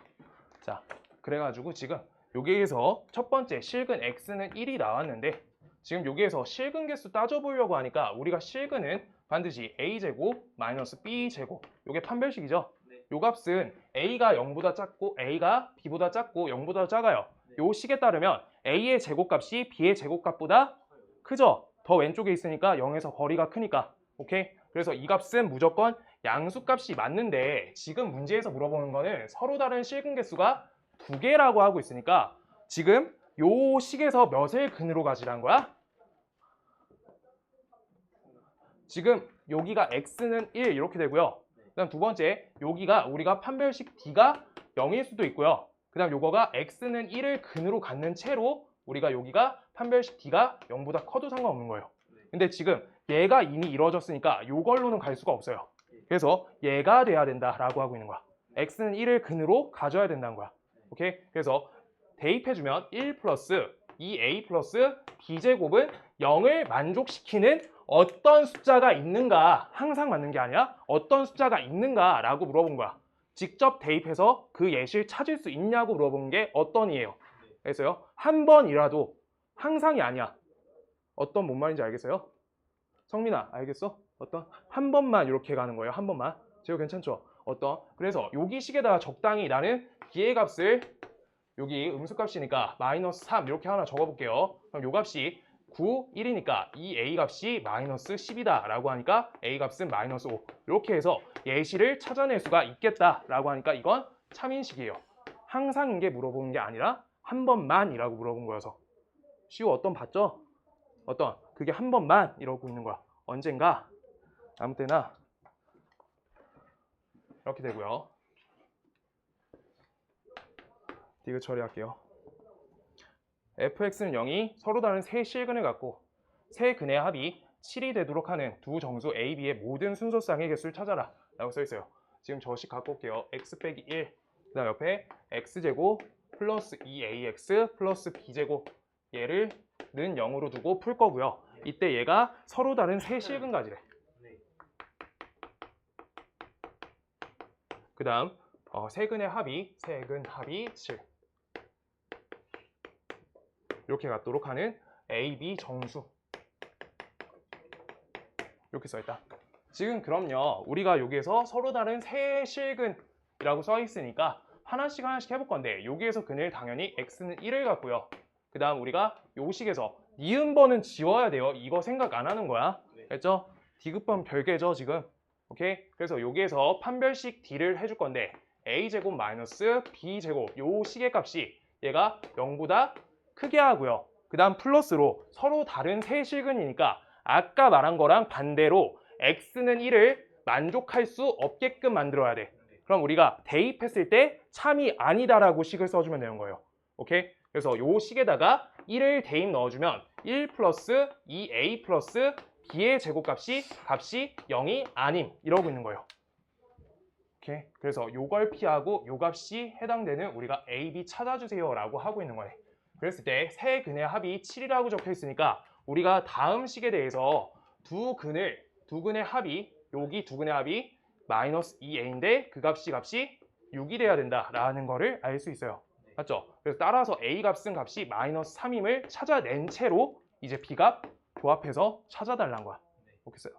자, 그래가지고 지금 여기에서 첫 번째 실근 x는 1이 나왔는데 지금 여기에서 실근 개수 따져보려고 하니까 우리가 실근은 반드시 a제곱 마이너스 b제곱 요게 판별식이죠. 요 값은 a가 0보다 작고 a가 b보다 작고 0보다 작아요. 요 식에 따르면 a의 제곱값이 b의 제곱값보다 크죠. 더 왼쪽에 있으니까 0에서 거리가 크니까. 오케이? 그래서 이 값은 무조건 양수값이 맞는데 지금 문제에서 물어보는 거는 서로 다른 실근 개수가 두 개라고 하고 있으니까 지금 요 식에서 몇을 근으로 가지란 거야? 지금 여기가 x는 1 이렇게 되고요. 그다음 두 번째 여기가 우리가 판별식 d가 0일 수도 있고요. 그다음 요거가 x는 1을 근으로 갖는 채로 우리가 여기가 판별식 d가 0보다 커도 상관없는 거예요. 근데 지금 얘가 이미 이루어졌으니까 요걸로는 갈 수가 없어요. 그래서 얘가 돼야 된다라고 하고 있는 거야. x는 1을 근으로 가져야 된다는 거야. 오케이? 그래서 대입해주면 1 플러스 2a 플러스 b제곱은 0을 만족시키는 어떤 숫자가 있는가, 항상 맞는 게 아니라 어떤 숫자가 있는가라고 물어본 거야. 직접 대입해서 그 예시를 찾을 수 있냐고 물어본 게 어떤이에요. 그래서요, 한 번이라도 항상이 아니야. 어떤 뭔 말인지 알겠어요? 성민아, 알겠어? 어떤? 한 번만 이렇게 가는 거예요. 한 번만. 제가 괜찮죠? 어떤? 그래서 여기 식에다가 적당히 나는 b의 값을 여기 음수값이니까 마이너스 3 이렇게 하나 적어볼게요. 그럼 요 값이 9, 1이니까 이 a 값이 마이너스 10이다 라고 하니까 a 값은 마이너스 5 이렇게 해서 예시를 찾아낼 수가 있겠다 라고 하니까 이건 참인식이에요. 항상 이게 물어보는 게 아니라 한 번만이라고 물어본 거여서. 쉬워. 어떤 봤죠? 어떤? 그게 한 번만 이러고 있는 거야. 언젠가 아무 때나 이렇게 되고요. 디귿 처리할게요. fx는 0이 서로 다른 세 실근을 갖고 세 근의 합이 7이 되도록 하는 두 정수 a, b의 모든 순서쌍의 개수를 찾아라 라고 써있어요. 지금 저식 갖고 올게요. x 빼기 1 그 다음 옆에 x제곱 플러스 2ax 플러스 b제곱 얘를 는 0으로 두고 풀 거고요. 이때 얘가 서로 다른 세 실근 가지래. 그 다음 세근의 합이 7 이렇게 갖도록 하는 A, B 정수 이렇게 써있다. 지금 그럼요 우리가 여기에서 서로 다른 세 실근이라고 써있으니까 하나씩 해볼 건데 여기에서 근을 당연히 x는 1을 갖고요. 그 다음 우리가 요 식에서 니은번은 지워야 돼요. 이거 생각 안 하는 거야. 됐죠? 디귿번 별개죠 지금. 오케이? 그래서 여기에서 판별식 d를 해줄 건데 a제곱 마이너스 b제곱 요 식의 값이 얘가 0보다 크게 하고요. 그 다음 플러스로 서로 다른 세 실근이니까 아까 말한 거랑 반대로 x는 1을 만족할 수 없게끔 만들어야 돼. 그럼 우리가 대입했을 때 참이 아니다라고 식을 써주면 되는 거예요. 오케이? 그래서 요 식에다가 1을 대입 넣어주면 1 플러스 2a 플러스 b의 제곱값이 0이 아님 이러고 있는 거예요. 오케이? 그래서 요걸 피하고 요 값이 해당되는 우리가 a, b 찾아주세요 라고 하고 있는 거네. 그랬을 때 세 근의 합이 7이라고 적혀 있으니까 우리가 다음 식에 대해서 두 근의 합이 여기 두 근의 합이 마이너스 2a인데 그 값이 6이 돼야 된다라는 거를 알 수 있어요. 맞죠? 그래서 따라서 a 값은 값이 마이너스 3임을 찾아낸 채로 이제 b 값 조합해서 찾아달라는 거야.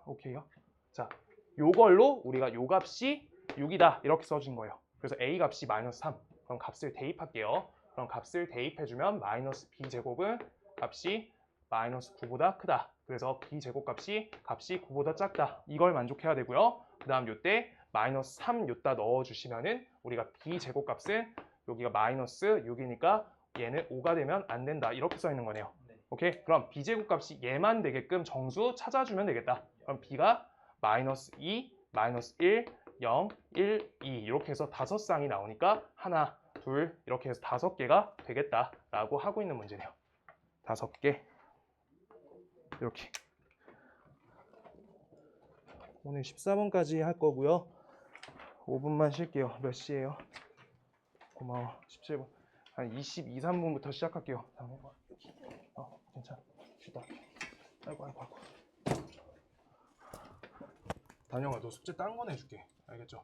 오케이요? 자, 요걸로 우리가 요 값이 6이다 이렇게 써준 거예요. 그래서 a 값이 마이너스 3. 그럼 값을 대입할게요. 그럼 값을 대입해주면 마이너스 b제곱은 값이 마이너스 9보다 크다. 그래서 b제곱 값이 9보다 작다. 이걸 만족해야 되고요. 그 다음 요때 마이너스 3 요따 넣어주시면은 우리가 b제곱 값은 여기가 마이너스 6이니까 얘는 5가 되면 안 된다. 이렇게 써 있는 거네요. 오케이? 그럼 b제곱 값이 얘만 되게끔 정수 찾아주면 되겠다. 그럼 b가 마이너스 2, 마이너스 1, 0, 1, 2 이렇게 해서 5쌍이 나오니까 하나, 둘 이렇게 해서 5개가 되겠다라고 하고 있는 문제네요. 5개 이렇게. 오늘 14번까지 할 거고요. 5분만 쉴게요. 몇 시예요? 고마워. 17분. 한 22, 3분부터 시작할게요. 괜찮아. 쉬다. 아이고. 단영아, 너 숙제 딴 거 내줄게. 알겠죠?